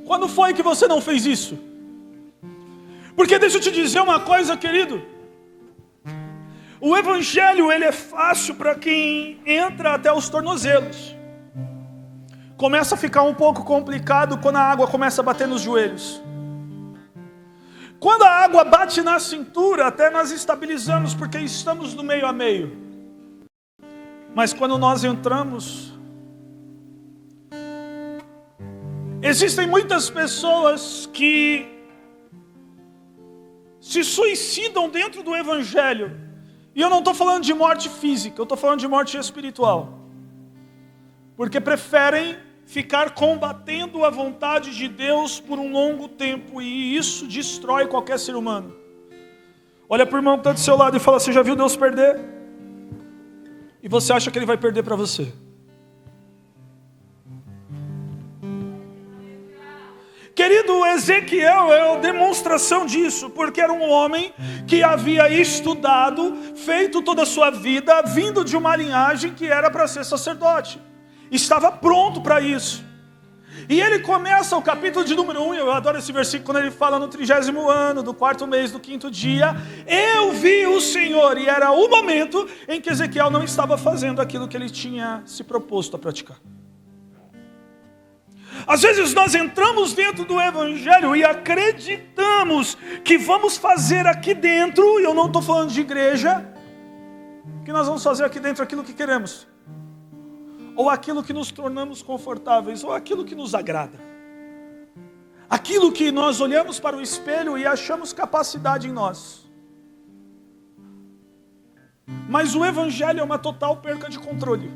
Quando foi que você não fez isso? Porque deixa eu te dizer uma coisa, querido. O Evangelho, ele é fácil para quem entra até os tornozelos. Começa a ficar um pouco complicado quando a água começa a bater nos joelhos. Quando a água bate na cintura, até nós estabilizamos, porque estamos no meio a meio. Mas quando nós entramos, existem muitas pessoas que se suicidam dentro do Evangelho. E eu não estou falando de morte física, eu estou falando de morte espiritual. Porque preferem ficar combatendo a vontade de Deus por um longo tempo, e isso destrói qualquer ser humano. Olha para o irmão que está do seu lado e fala: você já viu Deus perder? E você acha que Ele vai perder para você? Querido, Ezequiel é a demonstração disso, porque era um homem que havia estudado, feito toda a sua vida, vindo de uma linhagem que era para ser sacerdote. Estava pronto para isso. E ele começa o capítulo de número 1, eu adoro esse versículo, quando ele fala no 30º ano, do 4º mês, do 5º dia, eu vi o Senhor, e era o momento em que Ezequiel não estava fazendo aquilo que ele tinha se proposto a praticar. Às vezes nós entramos dentro do Evangelho e acreditamos que vamos fazer aqui dentro, e eu não estou falando de igreja, que nós vamos fazer aqui dentro aquilo que queremos, ou aquilo que nos tornamos confortáveis, ou aquilo que nos agrada, aquilo que nós olhamos para o espelho e achamos capacidade em nós. Mas o Evangelho é uma total perca de controle.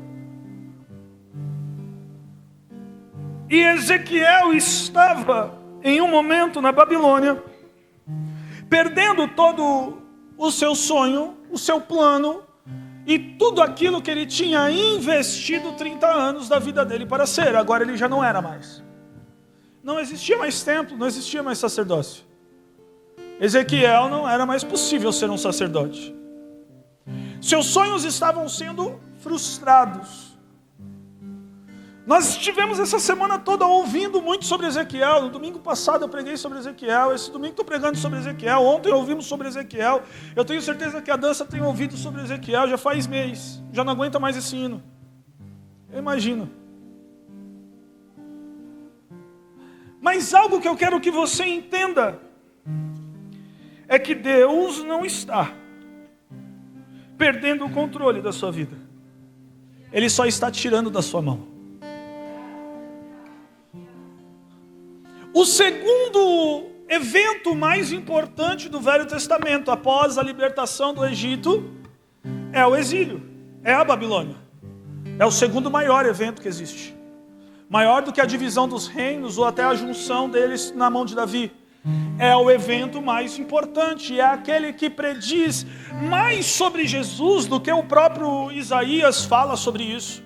E Ezequiel estava em um momento na Babilônia, perdendo todo o seu sonho, o seu plano, e tudo aquilo que ele tinha investido 30 anos da vida dele para ser. Agora ele já não era mais. Não existia mais templo, não existia mais sacerdócio. Ezequiel não era mais possível ser um sacerdote. Seus sonhos estavam sendo frustrados. Nós estivemos essa semana toda ouvindo muito sobre Ezequiel. No domingo passado eu preguei sobre Ezequiel. Esse domingo estou pregando sobre Ezequiel. Ontem ouvimos sobre Ezequiel. Eu tenho certeza que a dança tem ouvido sobre Ezequiel já faz mês. Já não aguenta mais esse hino. Eu imagino. Mas algo que eu quero que você entenda é que Deus não está perdendo o controle da sua vida. Ele só está tirando da sua mão. O segundo evento mais importante do Velho Testamento, após a libertação do Egito, é o exílio, é a Babilônia. É o segundo maior evento que existe. Maior do que a divisão dos reinos ou até a junção deles na mão de Davi. É o evento mais importante, é aquele que prediz mais sobre Jesus do que o próprio Isaías fala sobre isso.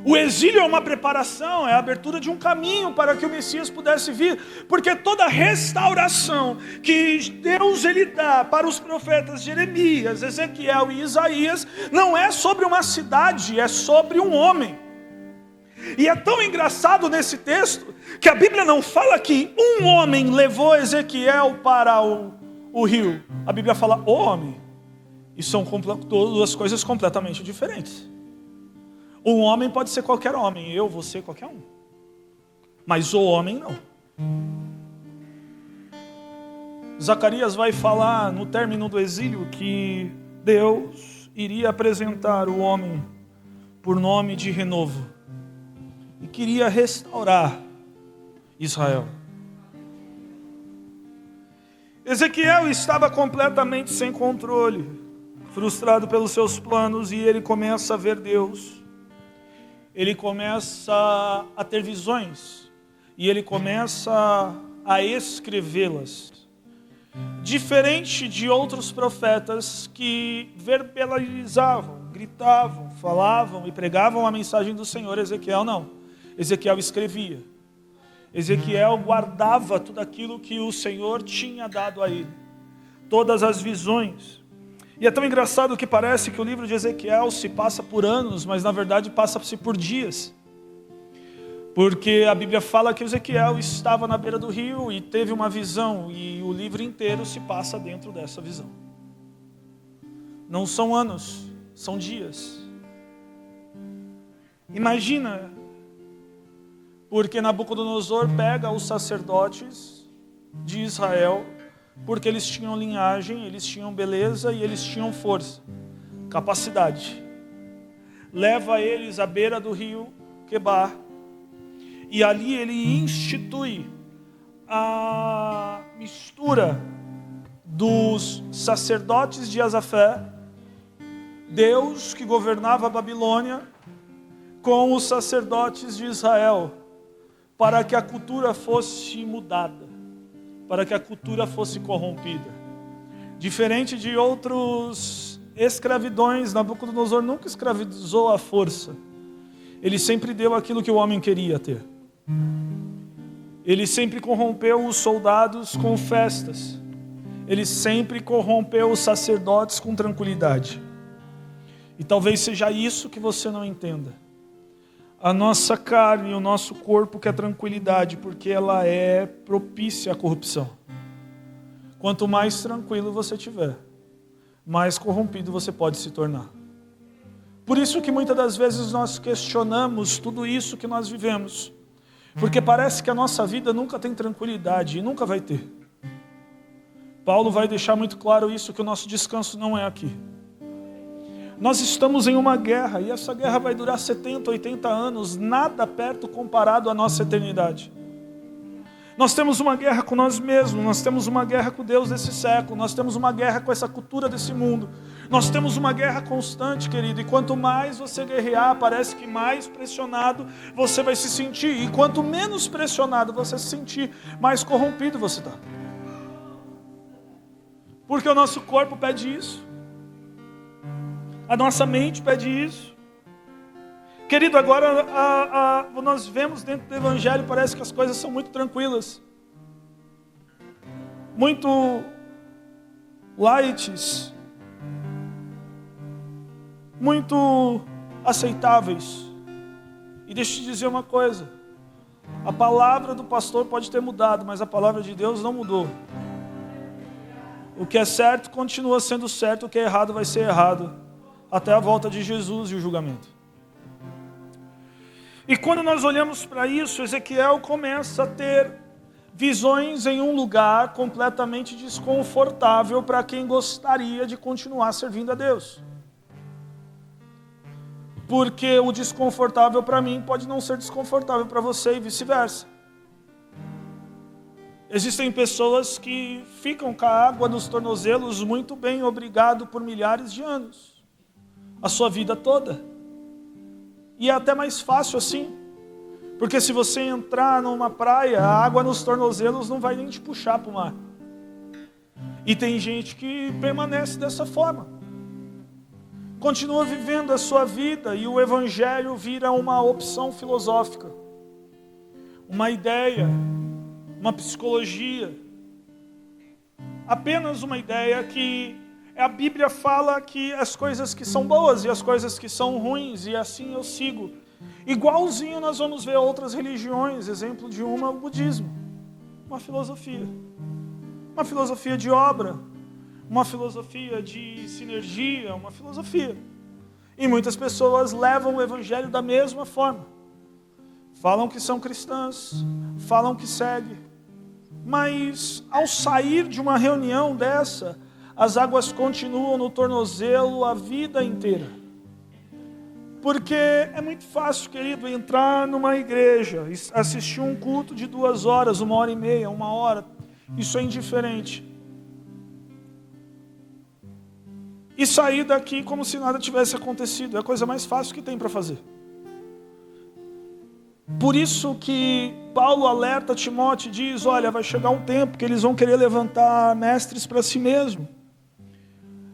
O exílio é uma preparação, é a abertura de um caminho para que o Messias pudesse vir, porque toda restauração que Deus ele dá para os profetas Jeremias, Ezequiel e Isaías, não é sobre uma cidade, é sobre um homem. E é tão engraçado nesse texto, que a Bíblia não fala que um homem levou Ezequiel para o rio. A Bíblia fala o homem. E são duas coisas completamente diferentes. Um homem pode ser qualquer homem, eu, você, qualquer um. Mas o homem não. Zacarias vai falar no término do exílio que Deus iria apresentar o homem por nome de renovo. E queria restaurar Israel. Ezequiel estava completamente sem controle, frustrado pelos seus planos, e ele começa a ver Deus. Ele começa a ter visões, e ele começa a escrevê-las. Diferente de outros profetas que verbalizavam, gritavam, falavam e pregavam a mensagem do Senhor, Ezequiel não. Ezequiel escrevia. Ezequiel guardava tudo aquilo que o Senhor tinha dado a ele. Todas as visões. E é tão engraçado que parece que o livro de Ezequiel se passa por anos, mas na verdade passa-se por dias. Porque a Bíblia fala que Ezequiel estava na beira do rio e teve uma visão, e o livro inteiro se passa dentro dessa visão. Não são anos, são dias. Imagina, porque Nabucodonosor pega os sacerdotes de Israel, porque eles tinham linhagem, eles tinham beleza e eles tinham força, capacidade. Leva eles à beira do rio Quebar, e ali ele institui a mistura dos sacerdotes de Asafé, Deus que governava a Babilônia, com os sacerdotes de Israel, para que a cultura fosse mudada, para que a cultura fosse corrompida. Diferente de outros escravidões, Nabucodonosor nunca escravizou à força. Ele sempre deu aquilo que o homem queria ter. Ele sempre corrompeu os soldados com festas. Ele sempre corrompeu os sacerdotes com tranquilidade. E talvez seja isso que você não entenda. A nossa carne, o nosso corpo quer tranquilidade, porque ela é propícia à corrupção. Quanto mais tranquilo você tiver, mais corrompido você pode se tornar. Por isso que muitas das vezes nós questionamos tudo isso que nós vivemos. Porque parece que a nossa vida nunca tem tranquilidade e nunca vai ter. Paulo vai deixar muito claro isso, que o nosso descanso não é aqui. Nós estamos em uma guerra e essa guerra vai durar 70, 80 anos, nada perto comparado à nossa eternidade. Nós temos uma guerra com nós mesmos, nós temos uma guerra com Deus desse século, nós temos uma guerra com essa cultura desse mundo. Nós temos uma guerra constante, querido, e quanto mais você guerrear, parece que mais pressionado você vai se sentir. E quanto menos pressionado você se sentir, mais corrompido você está. Porque o nosso corpo pede isso. A nossa mente pede isso. Querido, agora nós vemos dentro do Evangelho, parece que as coisas são muito tranquilas. Muito lights. Muito aceitáveis. E deixa eu te dizer uma coisa. A palavra do pastor pode ter mudado, mas a palavra de Deus não mudou. O que é certo continua sendo certo, o que é errado vai ser errado. Até a volta de Jesus e o julgamento. E quando nós olhamos para isso, Ezequiel começa a ter visões em um lugar completamente desconfortável para quem gostaria de continuar servindo a Deus. Porque o desconfortável para mim pode não ser desconfortável para você e vice-versa. Existem pessoas que ficam com a água nos tornozelos muito bem, obrigado, por milhares de anos. A sua vida toda. E é até mais fácil assim. Porque se você entrar numa praia, a água nos tornozelos não vai nem te puxar para o mar. E tem gente que permanece dessa forma. Continua vivendo a sua vida e o Evangelho vira uma opção filosófica. Uma ideia, uma psicologia. Apenas uma ideia que a Bíblia fala que as coisas que são boas e as coisas que são ruins, e assim eu sigo. Igualzinho nós vamos ver outras religiões, exemplo de uma, o budismo. Uma filosofia de obra, uma filosofia de sinergia, uma filosofia. E muitas pessoas levam o Evangelho da mesma forma. Falam que são cristãs, falam que seguem. Mas ao sair de uma reunião dessa, as águas continuam no tornozelo a vida inteira. Porque é muito fácil, querido, entrar numa igreja, assistir um culto de 2 horas, 1h30, 1 hora. Isso é indiferente. E sair daqui como se nada tivesse acontecido. É a coisa mais fácil que tem para fazer. Por isso que Paulo alerta Timóteo e diz, olha, vai chegar um tempo que eles vão querer levantar mestres para si mesmo.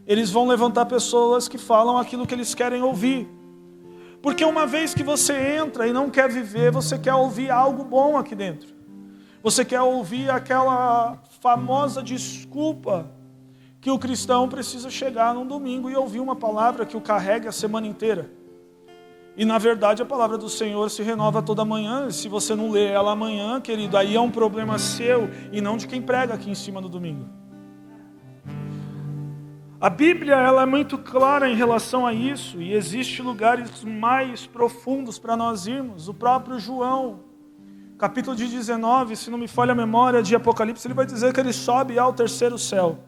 Eles vão levantar pessoas que falam aquilo que eles querem ouvir. Porque uma vez que você entra e não quer viver, você quer ouvir algo bom aqui dentro. Você quer ouvir aquela famosa desculpa que o cristão precisa chegar num domingo e ouvir uma palavra que o carrega a semana inteira. E na verdade a palavra do Senhor se renova toda manhã. E se você não lê ela amanhã, querido, aí é um problema seu e não de quem prega aqui em cima no domingo. A Bíblia ela é muito clara em relação a isso. E existem lugares mais profundos para nós irmos. O próprio João, capítulo 19, se não me falha a memória, de Apocalipse, ele vai dizer que ele sobe ao 3º céu.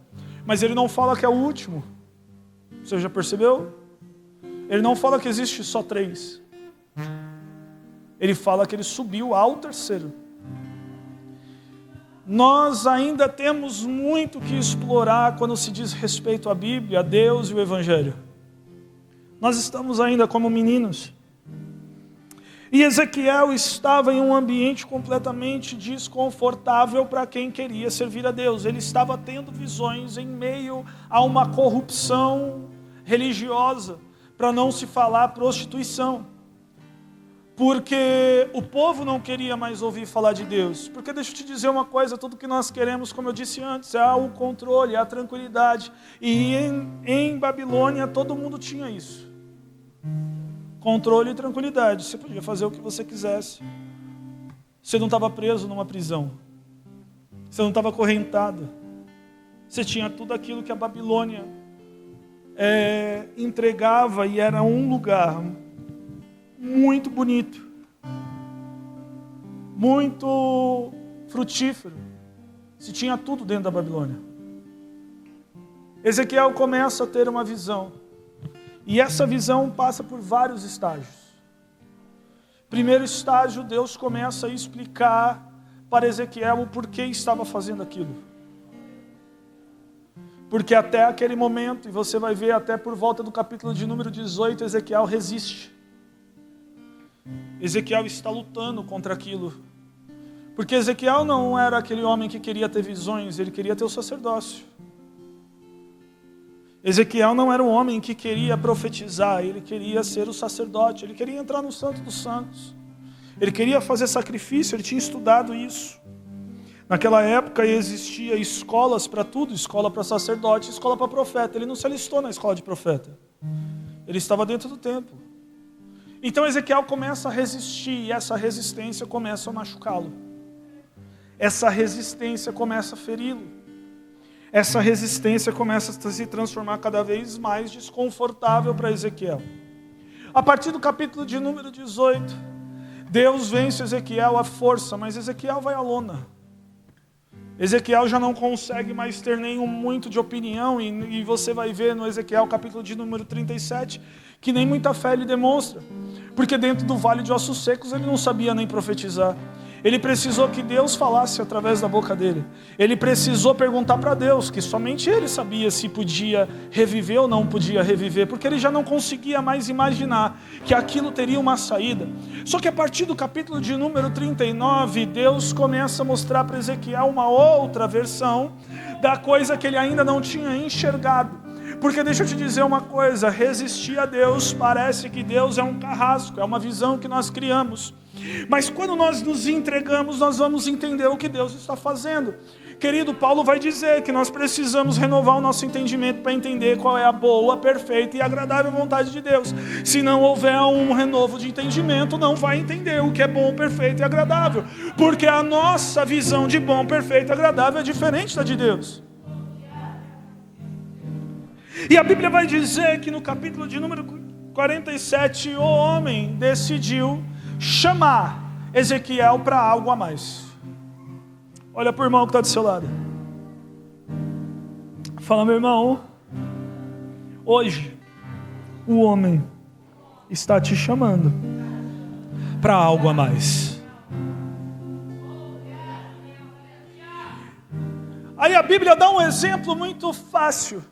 Mas ele não fala que é o último. Você já percebeu? Ele não fala que existe só 3. Ele fala que ele subiu ao 3º. Nós ainda temos muito que explorar quando se diz respeito à Bíblia, a Deus e o Evangelho. Nós estamos ainda como meninos. E Ezequiel estava em um ambiente completamente desconfortável para quem queria servir a Deus. Ele estava tendo visões em meio a uma corrupção religiosa, para não se falar prostituição. Porque o povo não queria mais ouvir falar de Deus. Porque deixa eu te dizer uma coisa, tudo que nós queremos, como eu disse antes, é o controle, é a tranquilidade. E em Babilônia todo mundo tinha isso. controle e tranquilidade. Você podia fazer o que você quisesse. Você não estava preso numa prisão. Você não estava acorrentado. Você tinha tudo aquilo que a Babilônia entregava, e era um lugar muito bonito, muito frutífero. Se tinha tudo dentro da Babilônia. Ezequiel começa a ter uma visão. E essa visão passa por vários estágios. Primeiro estágio, Deus começa a explicar para Ezequiel o porquê estava fazendo aquilo. Porque até aquele momento, e você vai ver até por volta do capítulo de número 18, Ezequiel resiste. Ezequiel está lutando contra aquilo. Porque Ezequiel não era aquele homem que queria ter visões, ele queria ter o sacerdócio. Ezequiel não era um homem que queria profetizar, ele queria ser o sacerdote, ele queria entrar no Santo dos Santos. Ele queria fazer sacrifício, ele tinha estudado isso. Naquela época existia escolas para tudo, escola para sacerdote, escola para profeta. Ele não se alistou na escola de profeta. Ele estava dentro do templo. Então Ezequiel começa a resistir, e essa resistência começa a machucá-lo. Essa resistência começa a feri-lo. Essa resistência começa a se transformar cada vez mais desconfortável para Ezequiel. A partir do capítulo de número 18, Deus vence Ezequiel à força, mas Ezequiel vai à lona. Ezequiel já não consegue mais ter nenhum muito de opinião, e você vai ver no Ezequiel capítulo de número 37, que nem muita fé ele demonstra, porque dentro do vale de ossos secos ele não sabia nem profetizar. Ele precisou que Deus falasse através da boca dele. Ele precisou perguntar para Deus, que somente ele sabia se podia reviver ou não podia reviver, porque ele já não conseguia mais imaginar que aquilo teria uma saída. Só que a partir do capítulo de número 39, Deus começa a mostrar para Ezequiel uma outra versão da coisa que ele ainda não tinha enxergado. Porque deixa eu te dizer uma coisa, resistir a Deus, parece que Deus é um carrasco, é uma visão que nós criamos. Mas quando nós nos entregamos, nós vamos entender o que Deus está fazendo. Querido, Paulo vai dizer que nós precisamos renovar o nosso entendimento para entender qual é a boa, perfeita e agradável vontade de Deus. Se não houver um renovo de entendimento, não vai entender o que é bom, perfeito e agradável. Porque a nossa visão de bom, perfeito e agradável é diferente da de Deus. E a Bíblia vai dizer que no capítulo de número 47, o homem decidiu chamar Ezequiel para algo a mais. Olha para o irmão que está do seu lado. Fala, meu irmão, hoje o homem está te chamando para algo a mais. Aí a Bíblia dá um exemplo muito fácil.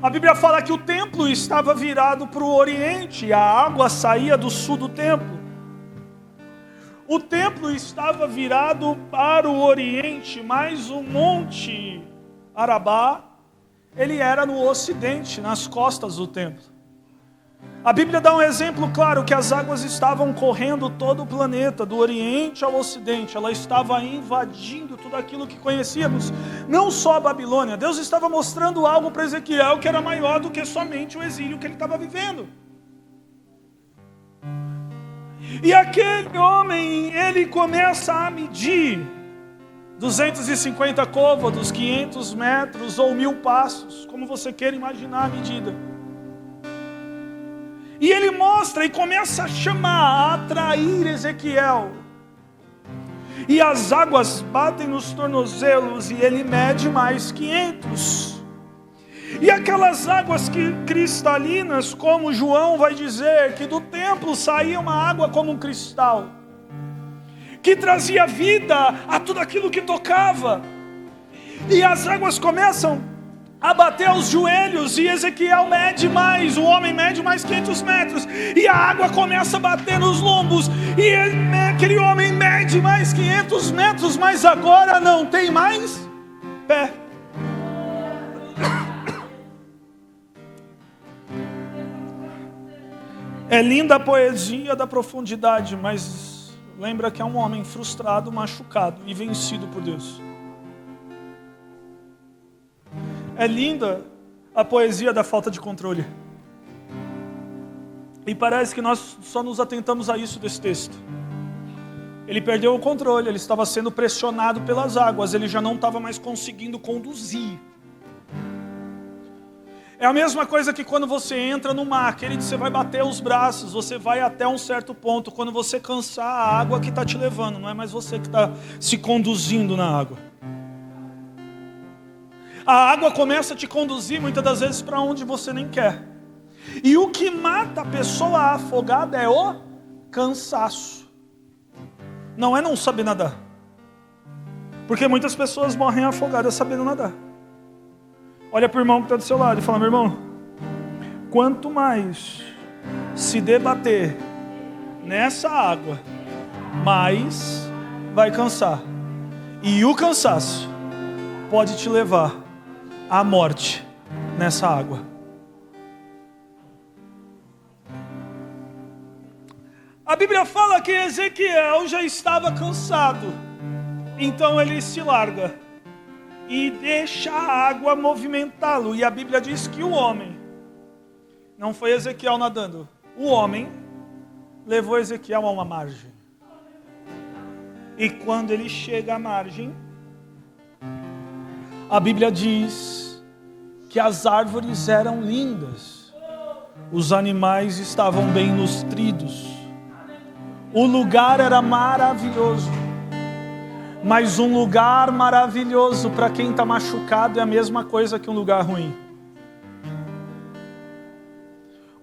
A Bíblia fala que o templo estava virado para o oriente, e a água saía do sul do templo. O templo estava virado para o oriente, mas o monte Arabá, ele era no ocidente, nas costas do templo. A Bíblia dá um exemplo claro que as águas estavam correndo todo o planeta, do oriente ao ocidente. Ela estava invadindo tudo aquilo que conhecíamos, não só a Babilônia. Deus estava mostrando algo para Ezequiel que era maior do que somente o exílio que ele estava vivendo. E aquele homem, ele começa a medir 250 côvados, 500 metros ou 1000 passos, como você queira imaginar a medida. E ele mostra e começa a chamar, a atrair Ezequiel. E as águas batem nos tornozelos e ele mede mais 500. E aquelas águas cristalinas, como João vai dizer, que do templo saía uma água como um cristal, que trazia vida a tudo aquilo que tocava. E as águas começam a bater aos joelhos, e Ezequiel mede mais, o homem mede mais 500 metros, e a água começa a bater nos lombos, e aquele homem mede mais 500 metros, mas agora não tem mais pé. É linda a poesia da profundidade, mas lembra que é um homem frustrado, machucado e vencido por Deus. É linda a poesia da falta de controle. E parece que nós só nos atentamos a isso desse texto. Ele perdeu o controle, ele estava sendo pressionado pelas águas, ele já não estava mais conseguindo conduzir. É a mesma coisa que quando você entra no mar, querido, você vai bater os braços, você vai até um certo ponto. Quando você cansar, a água que está te levando, não é mais você que está se conduzindo na água. A água começa a te conduzir muitas das vezes para onde você nem quer. E o que mata a pessoa afogada é o cansaço. Não é não saber nadar. Porque muitas pessoas morrem afogadas sabendo nadar. Olha para o irmão que está do seu lado e fala: meu irmão, quanto mais se debater nessa água, mais vai cansar. E o cansaço pode te levar à morte nessa água. A Bíblia fala que Ezequiel já estava cansado. Então ele se larga e deixa a água movimentá-lo. E a Bíblia diz que o homem, não foi Ezequiel nadando, o homem levou Ezequiel a uma margem. E quando ele chega à margem, a Bíblia diz que as árvores eram lindas, os animais estavam bem nutridos, o lugar era maravilhoso. Mas um lugar maravilhoso para quem está machucado é a mesma coisa que um lugar ruim.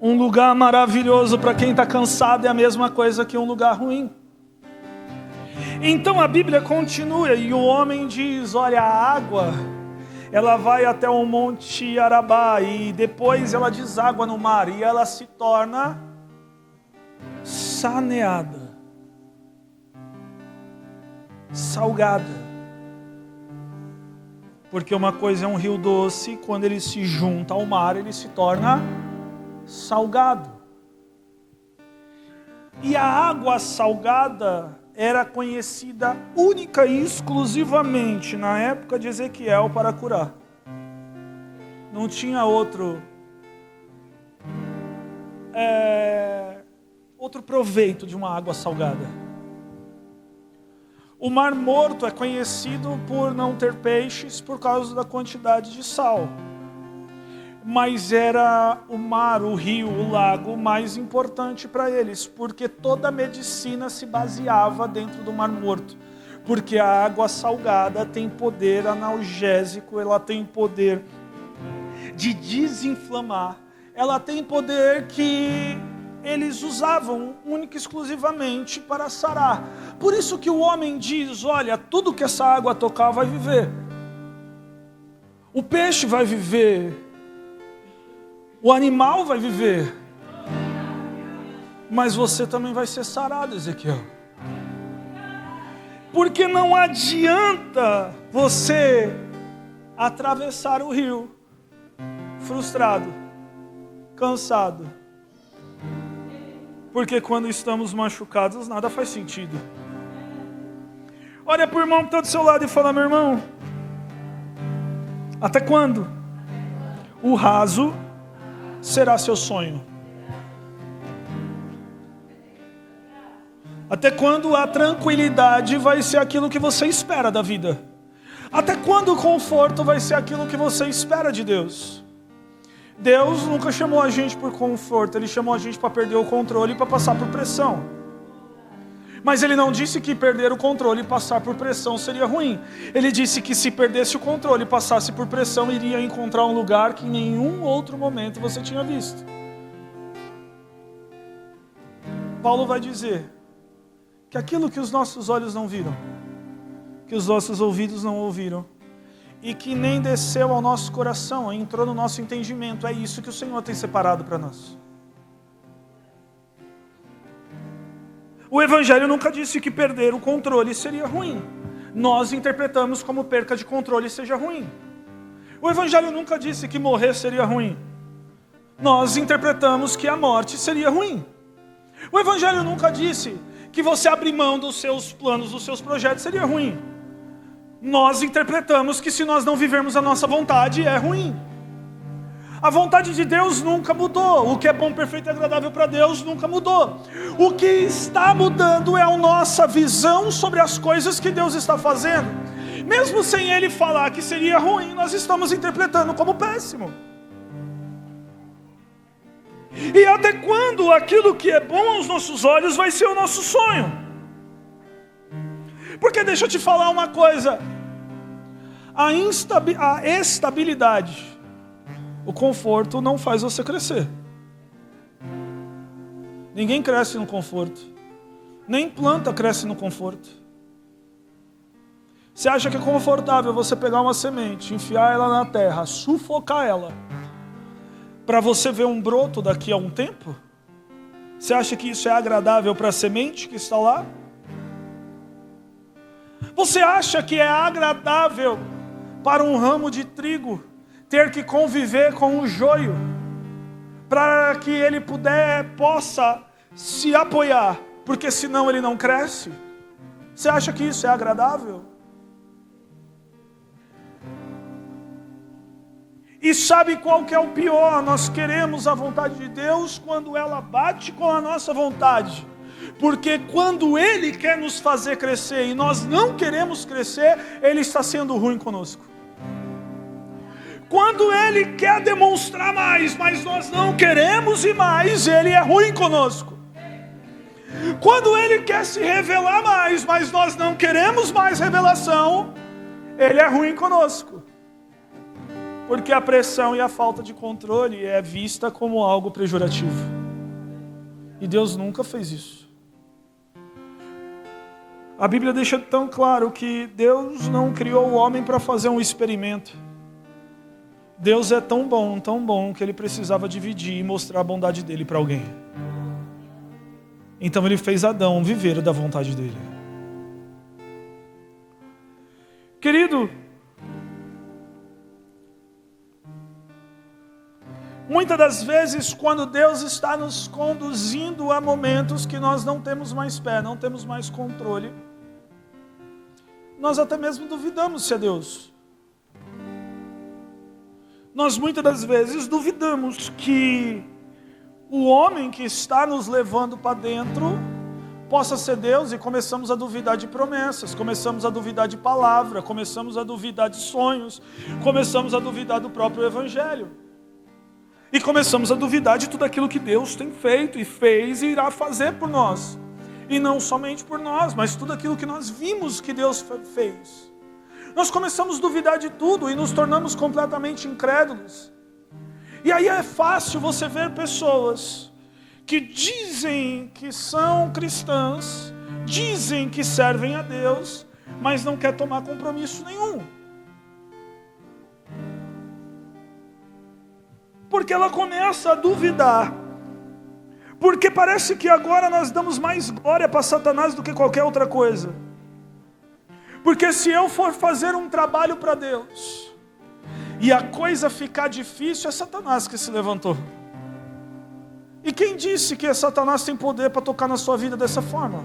Um lugar maravilhoso para quem está cansado é a mesma coisa que um lugar ruim. Então a Bíblia continua e o homem diz: olha, a água, ela vai até o Monte Arabá e depois ela deságua no mar e ela se torna saneada. Salgada. Porque uma coisa é um rio doce, quando ele se junta ao mar, ele se torna salgado. E a água salgada era conhecida única e exclusivamente na época de Ezequiel para curar. Não tinha outro proveito de uma água salgada. O Mar Morto é conhecido por não ter peixes por causa da quantidade de sal. Mas era o mar, o rio, o lago mais importante para eles, porque toda a medicina se baseava dentro do Mar Morto. Porque a água salgada tem poder analgésico, ela tem poder de desinflamar, ela tem poder que eles usavam única e exclusivamente para sarar. Por isso que o homem diz: olha, tudo que essa água tocar vai viver. O peixe vai viver. O animal vai viver. Mas você também vai ser sarado, Ezequiel. Porque não adianta você atravessar o rio frustrado, cansado. Porque quando estamos machucados, nada faz sentido. Olha para o irmão que está do seu lado e fala: meu irmão, até quando o raso será seu sonho? Até quando a tranquilidade vai ser aquilo que você espera da vida? Até quando o conforto vai ser aquilo que você espera de Deus? Deus nunca chamou a gente por conforto, Ele chamou a gente para perder o controle e para passar por pressão. Mas Ele não disse que perder o controle e passar por pressão seria ruim. Ele disse que se perdesse o controle e passasse por pressão, iria encontrar um lugar que em nenhum outro momento você tinha visto. Paulo vai dizer que aquilo que os nossos olhos não viram, que os nossos ouvidos não ouviram, e que nem desceu ao nosso coração, entrou no nosso entendimento, é isso que o Senhor tem separado para nós. O Evangelho nunca disse que perder o controle seria ruim. Nós interpretamos como perca de controle seja ruim. O Evangelho nunca disse que morrer seria ruim. Nós interpretamos que a morte seria ruim. O Evangelho nunca disse que você abrir mão dos seus planos, dos seus projetos seria ruim. Nós interpretamos que se nós não vivermos a nossa vontade é ruim. A vontade de Deus nunca mudou. O que é bom, perfeito e agradável para Deus nunca mudou. O que está mudando é a nossa visão sobre as coisas que Deus está fazendo. Mesmo sem Ele falar que seria ruim, nós estamos interpretando como péssimo. E até quando aquilo que é bom aos nossos olhos vai ser o nosso sonho? Porque deixa eu te falar uma coisa. A estabilidade, o conforto não faz você crescer. Ninguém cresce no conforto. Nem planta cresce no conforto. Você acha que é confortável você pegar uma semente, enfiar ela na terra, sufocar ela, para você ver um broto daqui a um tempo? Você acha que isso é agradável para a semente que está lá? Você acha que é agradável para um ramo de trigo ter que conviver com o joio, para que ele possa se apoiar, porque senão ele não cresce? Você acha que isso é agradável? E sabe qual que é o pior? Nós queremos a vontade de Deus quando ela bate com a nossa vontade. Porque quando Ele quer nos fazer crescer e nós não queremos crescer, Ele está sendo ruim conosco. Quando Ele quer demonstrar mais, mas nós não queremos ir mais, Ele é ruim conosco. Quando Ele quer se revelar mais, mas nós não queremos mais revelação, Ele é ruim conosco. Porque a pressão e a falta de controle é vista como algo pejorativo. E Deus nunca fez isso. A Bíblia deixa tão claro que Deus não criou o homem para fazer um experimento. Deus é tão bom, que Ele precisava dividir e mostrar a bondade dEle para alguém. Então Ele fez Adão viver da vontade dEle. Querido, muitas das vezes, quando Deus está nos conduzindo a momentos que nós não temos mais pé, não temos mais controle, nós até mesmo duvidamos se é Deus. Nós muitas das vezes duvidamos que o homem que está nos levando para dentro possa ser Deus, e começamos a duvidar de promessas, começamos a duvidar de palavra, começamos a duvidar de sonhos, começamos a duvidar do próprio Evangelho. E começamos a duvidar de tudo aquilo que Deus tem feito e fez e irá fazer por nós. E não somente por nós, mas tudo aquilo que nós vimos que Deus fez. Nós começamos a duvidar de tudo e nos tornamos completamente incrédulos. E aí é fácil você ver pessoas que dizem que são cristãs, dizem que servem a Deus, mas não quer tomar compromisso nenhum. Porque ela começa a duvidar. Porque parece que agora nós damos mais glória para Satanás do que qualquer outra coisa. Porque se eu for fazer um trabalho para Deus e a coisa ficar difícil, é Satanás que se levantou. E quem disse que Satanás tem poder para tocar na sua vida dessa forma?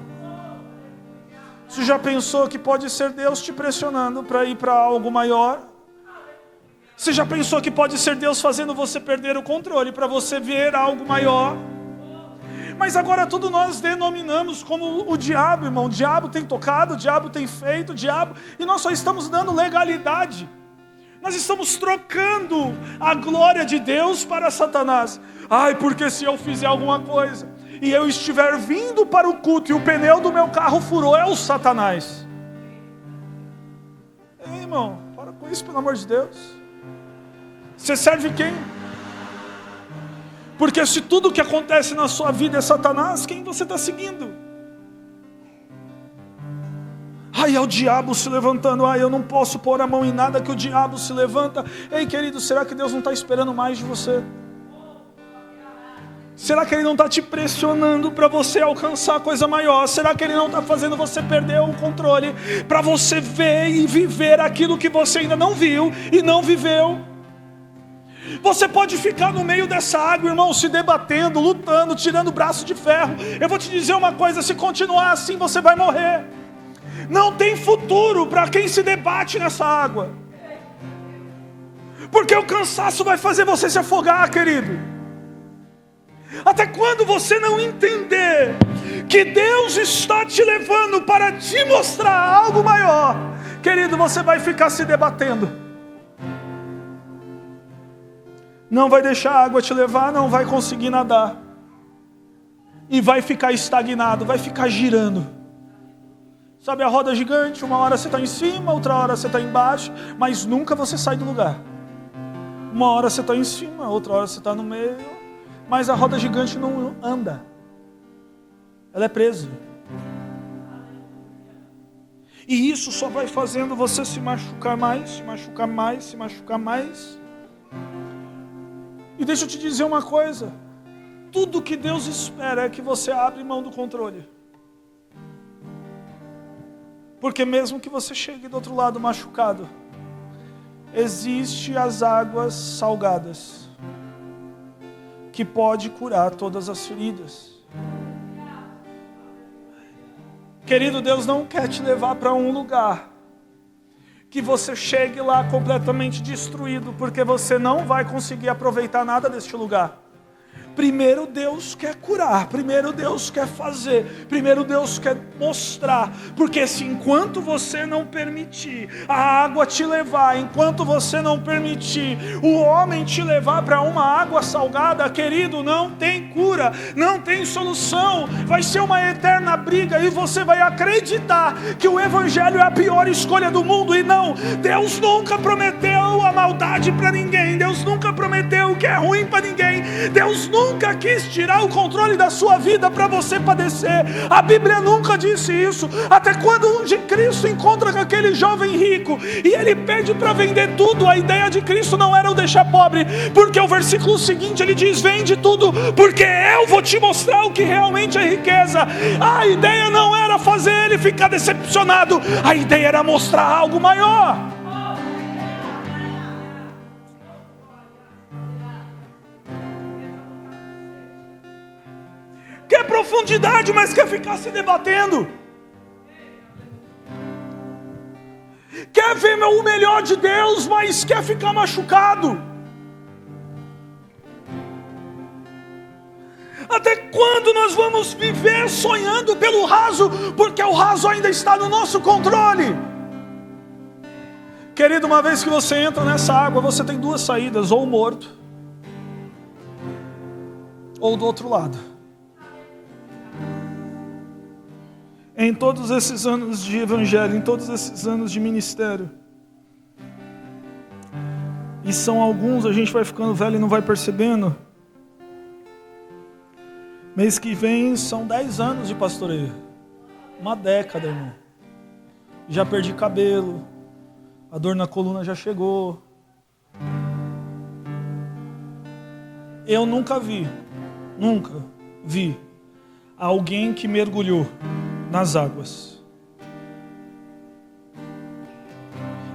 Você já pensou que pode ser Deus te pressionando para ir para algo maior? Você já pensou que pode ser Deus fazendo você perder o controle para você ver algo maior? Mas agora tudo nós denominamos como o diabo, irmão. O diabo tem tocado, o diabo tem feito, o diabo... E nós só estamos dando legalidade. Nós estamos trocando a glória de Deus para Satanás. Ai, porque se eu fizer alguma coisa e eu estiver vindo para o culto e o pneu do meu carro furou, é o Satanás. Ei, irmão, para com isso, pelo amor de Deus. Você serve quem? Porque se tudo que acontece na sua vida é Satanás, quem você está seguindo? Ai, é o diabo se levantando. Ai, eu não posso pôr a mão em nada que o diabo se levanta. Ei, querido, será que Deus não está esperando mais de você? Será que Ele não está te pressionando para você alcançar coisa maior? Será que Ele não está fazendo você perder o controle para você ver e viver aquilo que você ainda não viu e não viveu? Você pode ficar no meio dessa água, irmão, se debatendo, lutando, tirando o braço de ferro. Eu vou te dizer uma coisa, se continuar assim você vai morrer. Não tem futuro para quem se debate nessa água. Porque o cansaço vai fazer você se afogar, querido. Até quando você não entender que Deus está te levando para te mostrar algo maior, querido, você vai ficar se debatendo. Não vai deixar a água te levar, não vai conseguir nadar. E vai ficar estagnado, vai ficar girando. Sabe a roda gigante? Uma hora você está em cima, outra hora você está embaixo, mas nunca você sai do lugar. Uma hora você está em cima, outra hora você está no meio, mas a roda gigante não anda. Ela é presa. E isso só vai fazendo você se machucar mais, se machucar mais, se machucar mais. E deixa eu te dizer uma coisa. Tudo que Deus espera é que você abra mão do controle. Porque mesmo que você chegue do outro lado machucado, existe as águas salgadas que pode curar todas as feridas. Querido, Deus não quer te levar para um lugar que você chegue lá completamente destruído, porque você não vai conseguir aproveitar nada deste lugar. Primeiro Deus quer curar, primeiro Deus quer fazer, primeiro Deus quer mostrar, porque se enquanto você não permitir a água te levar, enquanto você não permitir o homem te levar para uma água salgada, querido, não tem cura, não tem solução, vai ser uma eterna briga e você vai acreditar que o evangelho é a pior escolha do mundo. E não, Deus nunca prometeu a maldade para ninguém, Deus nunca prometeu o que é ruim para ninguém, Deus nunca quis tirar o controle da sua vida para você padecer. A Bíblia nunca disse isso. Até quando Cristo encontra com aquele jovem rico e ele pede para vender tudo, a ideia de Cristo não era o deixar pobre, porque o versículo seguinte ele diz: vende tudo, porque eu vou te mostrar o que realmente é riqueza. A ideia não era fazer ele ficar decepcionado, a ideia era mostrar algo maior. Quer profundidade, mas quer ficar se debatendo. Quer ver o melhor de Deus, mas quer ficar machucado. Até quando nós vamos viver sonhando pelo raso, porque o raso ainda está no nosso controle? Querido, uma vez que você entra nessa água, você tem duas saídas: ou morto, ou do outro lado. Em todos esses anos de evangelho, em todos esses anos de ministério, e são alguns, a gente vai ficando velho e não vai percebendo. Mês que vem são 10 anos de pastoreio, uma década, irmão. Já perdi cabelo, a dor na coluna já chegou. Eu nunca vi alguém que mergulhou nas águas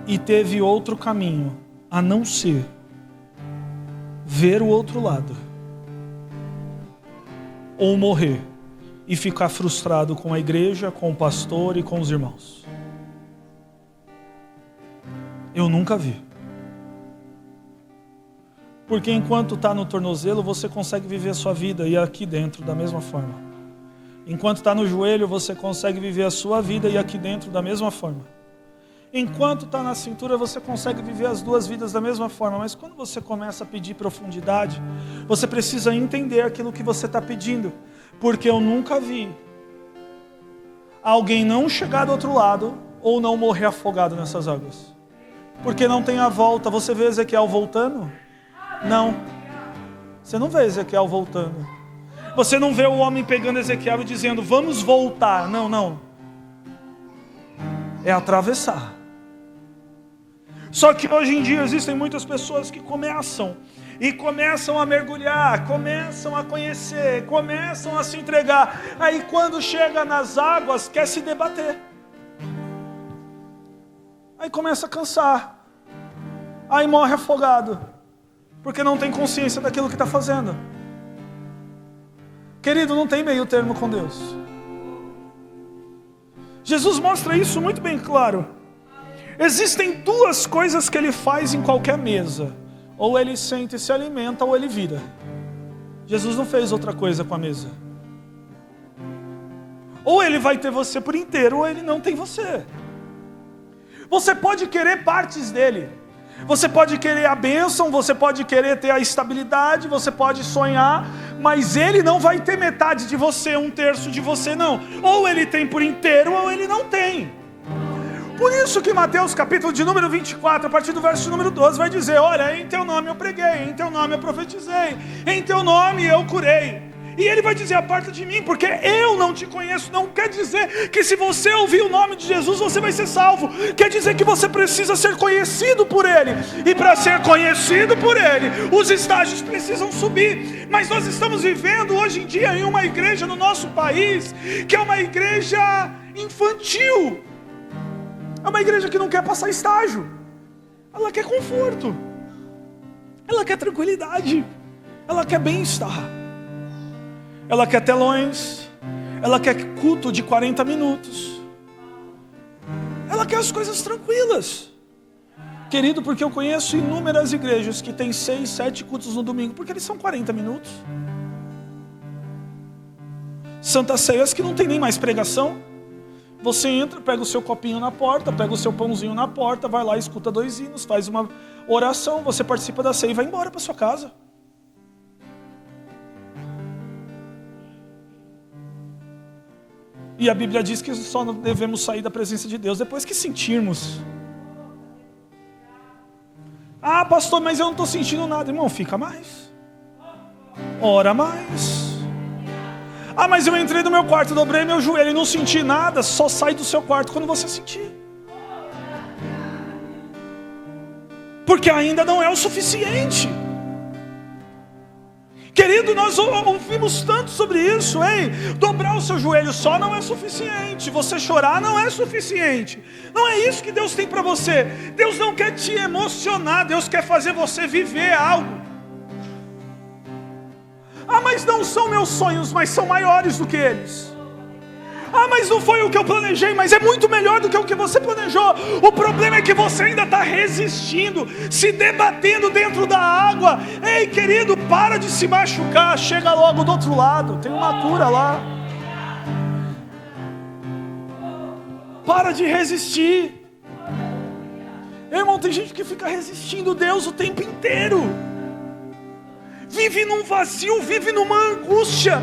e teve outro caminho a não ser ver o outro lado ou morrer e ficar frustrado com a igreja, com o pastor e com os irmãos. Eu nunca vi. Porque enquanto está no tornozelo, você consegue viver a sua vida, e aqui dentro da mesma forma. Enquanto está no joelho, você consegue viver a sua vida, e aqui dentro da mesma forma. Enquanto está na cintura, você consegue viver as duas vidas da mesma forma. Mas quando você começa a pedir profundidade, você precisa entender aquilo que você está pedindo. Porque eu nunca vi alguém não chegar do outro lado ou não morrer afogado nessas águas. Porque não tem a volta. Você vê Ezequiel voltando? Não. Você não vê Ezequiel voltando. Você não vê o homem pegando Ezequiel e dizendo: vamos voltar. Não, não. É atravessar. Só que hoje em dia existem muitas pessoas que começam a mergulhar, começam a conhecer, começam a se entregar. Aí quando chega nas águas, quer se debater. Aí começa a cansar. Aí morre afogado. Porque não tem consciência daquilo que está fazendo. Querido, não tem meio termo com Deus. Jesus mostra isso muito bem claro. Existem duas coisas que Ele faz em qualquer mesa. Ou ele senta e se alimenta, ou ele vira. Jesus não fez outra coisa com a mesa. Ou ele vai ter você por inteiro, ou ele não tem você. Você pode querer partes dele. Você pode querer a bênção, você pode querer ter a estabilidade, você pode sonhar, mas ele não vai ter metade de você, 1/3 de você, não. Ou ele tem por inteiro, ou ele não tem. Por isso que Mateus capítulo de número 24, a partir do verso número 12, vai dizer: olha, em teu nome eu preguei, em teu nome eu profetizei, em teu nome eu curei. E ele vai dizer: aparta de mim, porque eu não te conheço. Não quer dizer que se você ouvir o nome de Jesus, você vai ser salvo. Quer dizer que você precisa ser conhecido por ele. E para ser conhecido por ele, os estágios precisam subir. Mas nós estamos vivendo hoje em dia em uma igreja no nosso país, que é uma igreja infantil. É uma igreja que não quer passar estágio. Ela quer conforto. Ela quer tranquilidade. Ela quer bem-estar. Ela quer telões, ela quer culto de 40 minutos. Ela quer as coisas tranquilas. Querido, porque eu conheço inúmeras igrejas que tem 6, 7 cultos no domingo, porque eles são 40 minutos. Santas ceias que não tem nem mais pregação. Você entra, pega o seu copinho na porta, pega o seu pãozinho na porta, vai lá, escuta 2 hinos, faz uma oração, você participa da ceia e vai embora para sua casa. E a Bíblia diz que só devemos sair da presença de Deus depois que sentirmos. Ah, pastor, mas eu não estou sentindo nada. Irmão, fica mais. Ora mais. Ah, mas eu entrei no meu quarto, dobrei meu joelho e não senti nada. Só sai do seu quarto quando você sentir. Porque ainda não é o suficiente. Querido, nós ouvimos tanto sobre isso, hein? Dobrar o seu joelho só não é suficiente. Você chorar não é suficiente. Não é isso que Deus tem para você. Deus não quer te emocionar. Deus quer fazer você viver algo. Ah, mas não são meus sonhos, mas são maiores do que eles. Ah, mas não foi o que eu planejei, mas é muito melhor do que o que você planejou. O problema é que você ainda está resistindo, se debatendo dentro da água. Ei, querido, para de se machucar, chega logo do outro lado, tem uma cura lá. Para de resistir. Irmão, tem gente que fica resistindo Deus o tempo inteiro. Vive num vazio, vive numa angústia.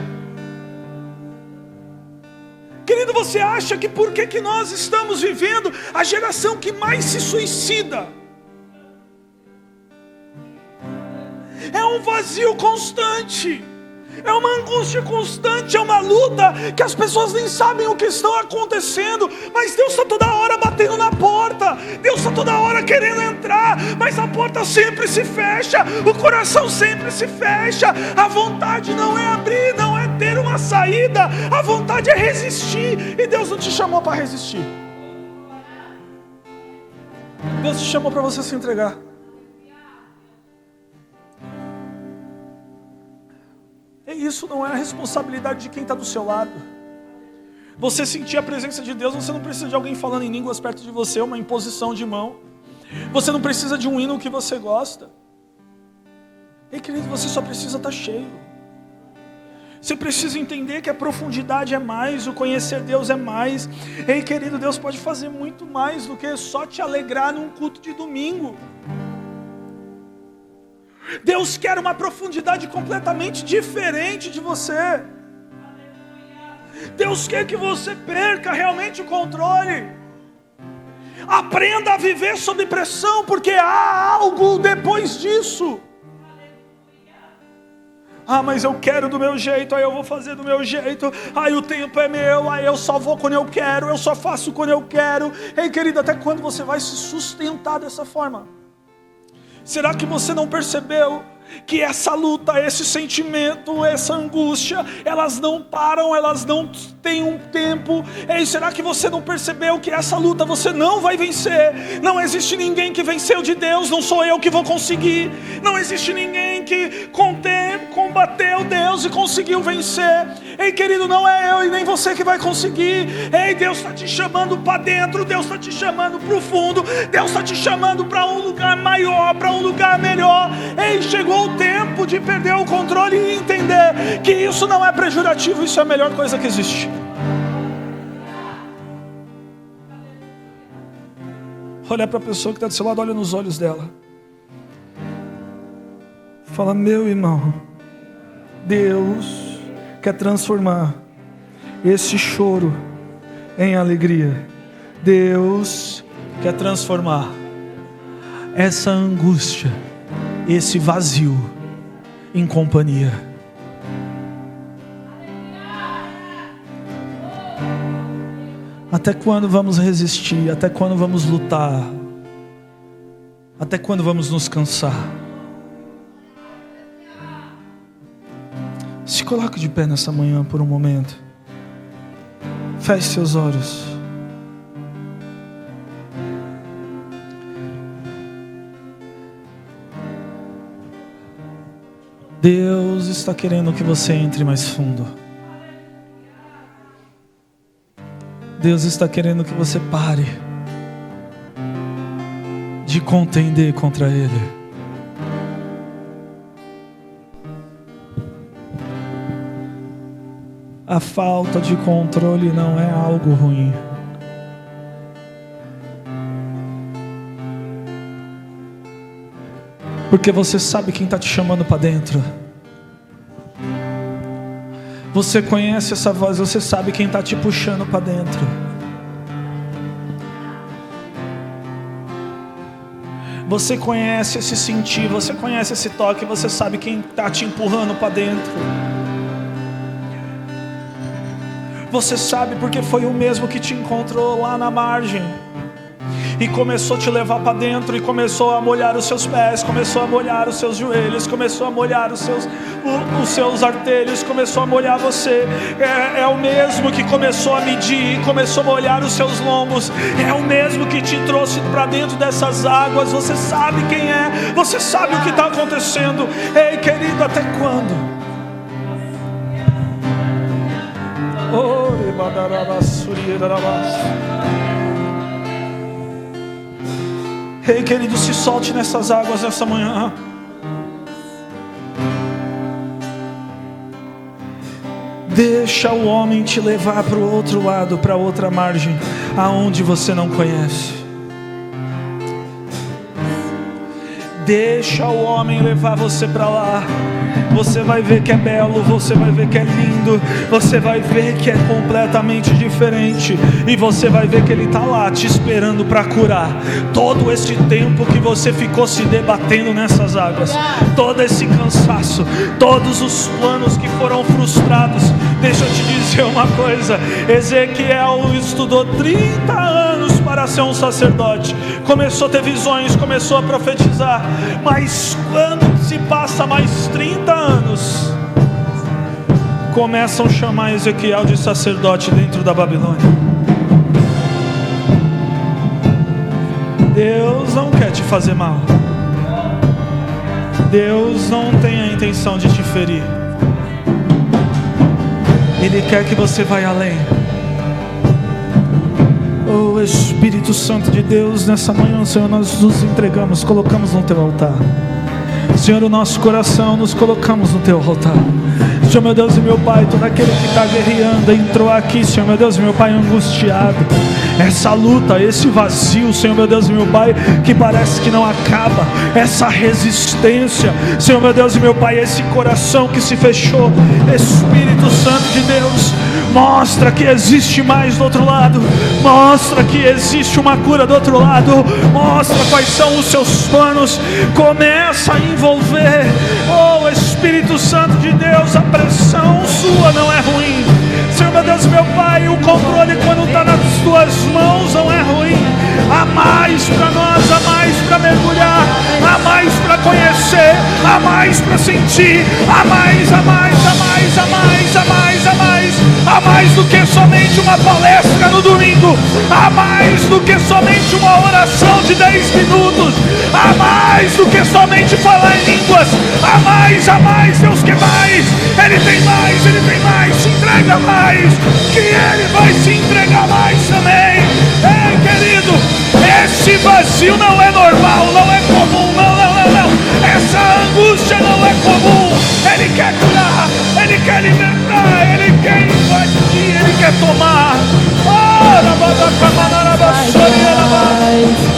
Querido, você acha que por que nós estamos vivendo a geração que mais se suicida? É um vazio constante, é uma angústia constante, é uma luta que as pessoas nem sabem o que estão acontecendo, mas Deus está toda hora batendo na porta, Deus está toda hora querendo entrar, mas a porta sempre se fecha, o coração sempre se fecha, a vontade não é abrir, não é ter uma saída, a vontade é resistir, e Deus não te chamou para resistir. Deus te chamou para você se entregar. E isso não é a responsabilidade de quem está do seu lado. Você sentir a presença de Deus, você não precisa de alguém falando em línguas perto de você, uma imposição de mão. Você não precisa de um hino que você gosta. Ei, querido, você só precisa estar cheio. Você precisa entender que a profundidade é mais, o conhecer Deus é mais. Ei, querido, Deus pode fazer muito mais do que só te alegrar num culto de domingo. Deus quer uma profundidade completamente diferente de você. Deus quer que você perca realmente o controle. Aprenda a viver sob pressão, porque há algo depois disso. Ah, mas eu quero do meu jeito, aí eu vou fazer do meu jeito, aí o tempo é meu, aí eu só vou quando eu quero, eu só faço quando eu quero. Ei, querido, até quando você vai se sustentar dessa forma? Será que você não percebeu que essa luta, esse sentimento, essa angústia, elas não param, elas não têm um tempo. Ei, será que você não percebeu que essa luta você não vai vencer? Não existe ninguém que venceu de Deus, não sou eu que vou conseguir. Não existe ninguém que combateu Deus e conseguiu vencer. Ei, querido, não é eu e nem você que vai conseguir. Ei, Deus está te chamando para dentro, Deus está te chamando para o fundo, Deus está te chamando para um lugar maior, para um lugar melhor. Ei, chegou o tempo de perder o controle e entender que isso não é pejorativo, isso é a melhor coisa que existe. Olha para a pessoa que está do seu lado, olha nos olhos dela. Fala: meu irmão, Deus quer transformar esse choro em alegria. Deus quer transformar essa angústia, esse vazio, em companhia. Até quando vamos resistir? Até quando vamos lutar? Até quando vamos nos cansar? Se coloque de pé nessa manhã por um momento. Feche seus olhos. Deus está querendo que você entre mais fundo. Deus está querendo que você pare de contender contra Ele. A falta de controle não é algo ruim. Porque você sabe quem está te chamando para dentro. Você conhece essa voz, você sabe quem está te puxando para dentro. Você conhece esse sentir, você conhece esse toque, você sabe quem está te empurrando para dentro. Você sabe porque foi o mesmo que te encontrou lá na margem e começou a te levar para dentro, e começou a molhar os seus pés, começou a molhar os seus joelhos, começou a molhar os seus artelhos, começou a molhar você. É o mesmo que começou a medir, começou a molhar os seus lombos. É o mesmo que te trouxe para dentro dessas águas. Você sabe quem é, você sabe o que está acontecendo. Ei, querido, até quando? Ei, querido, se solte nessas águas nessa manhã. Deixa o homem te levar para o outro lado, para outra margem, aonde você não conhece. Deixa o homem levar você para lá. Você vai ver que é belo, você vai ver que é lindo, você vai ver que é completamente diferente, e você vai ver que Ele está lá te esperando para curar todo esse tempo que você ficou se debatendo nessas águas, todo esse cansaço, todos os planos que foram frustrados. Deixa eu te dizer uma coisa: Ezequiel estudou 30 anos para ser um sacerdote, começou a ter visões, começou a profetizar, mas quando se passa mais 30 anos, começam a chamar Ezequiel de sacerdote dentro da Babilônia. Deus não quer te fazer mal. Deus não tem a intenção de te ferir. Ele quer que você vá além. Oh, Espírito Santo de Deus, nessa manhã, Senhor, nós nos entregamos, colocamos no Teu altar. Senhor, o nosso coração nos colocamos no Teu altar. Senhor, meu Deus e meu Pai, todo aquele que está guerreando, entrou aqui, Senhor, meu Deus e meu Pai, angustiado. Essa luta, esse vazio, Senhor, meu Deus e meu Pai, que parece que não acaba. Essa resistência, Senhor, meu Deus e meu Pai, esse coração que se fechou. Espírito Santo de Deus, mostra que existe mais do outro lado. Mostra que existe uma cura do outro lado. Mostra quais são os seus planos. Começa a envolver. Oh, Espírito Santo de Deus, a pressão sua não é ruim. Senhor, meu Deus, meu Pai, o controle quando está nas tuas mãos não é ruim. mais para nós, há mais para mergulhar, há mais para conhecer, há mais mais para sentir. Há mais, há mais, há mais, há mais, há mais, há mais. Há mais do que somente uma palestra no domingo. Há mais do que somente uma oração de 10 minutos. Há mais do que somente falar em línguas. Há mais, Deus quer mais. Ele tem mais, Ele tem mais. Se entrega mais, que Ele vai se entregar mais também. Ei, querido, esse vazio não é normal, não é comum, não. Essa angústia não é comum. Ele quer curar, Ele quer libertar, Ele quer invadir, Ele quer tomar.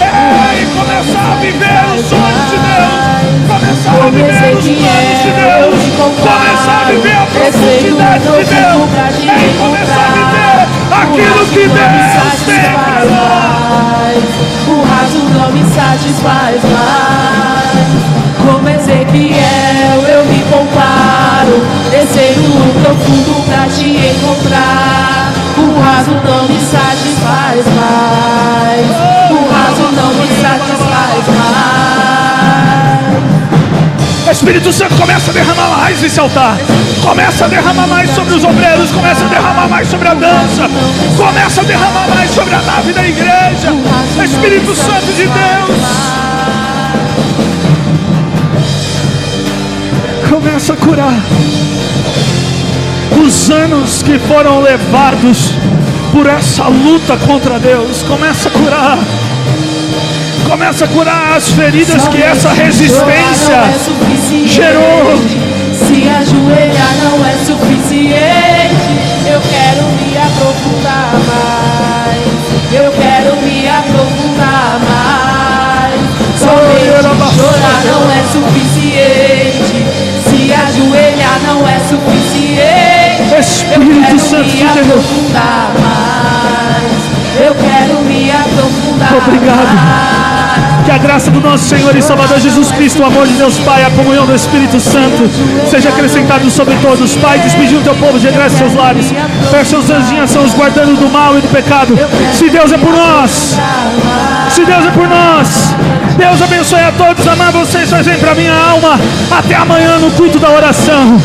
Ei, começar a viver os sonhos de Deus. Começar a viver os planos de Deus. Começar a viver a profundidade de Deus. Ei, começar a viver aquilo que Deus tem para nós. O raso não me satisfaz mais. Como Ezequiel eu me comparo, descer no profundo pra te encontrar. O raso não me satisfaz mais. O raso não me satisfaz mais. Espírito Santo, começa a derramar mais nesse altar. Começa a derramar mais sobre os obreiros. Começa a derramar mais sobre a dança. Começa a derramar mais sobre a nave da igreja. Espírito Santo de Deus, começa a curar os anos que foram levados por essa luta contra Deus. Começa a curar. Começa a curar as feridas que essa resistência gerou. Se ajoelhar não é suficiente. Eu quero me aprofundar mais. Eu quero me aprofundar mais. Somente chorar não é suficiente. Se ajoelhar não é suficiente. Espírito Santo de Deus, eu quero me aprofundar. Obrigado. Que a graça do nosso Senhor e Salvador Jesus Cristo, o amor de Deus Pai, a comunhão do Espírito Santo seja acrescentado sobre todos. Pai, despediu o teu povo de graça seus lares. Fecha seus anjinhos, são os guardando do mal e do pecado. Se Deus é por nós, se Deus é por nós, Deus abençoe a todos. Amar vocês fazem para minha alma. Até amanhã no culto da oração.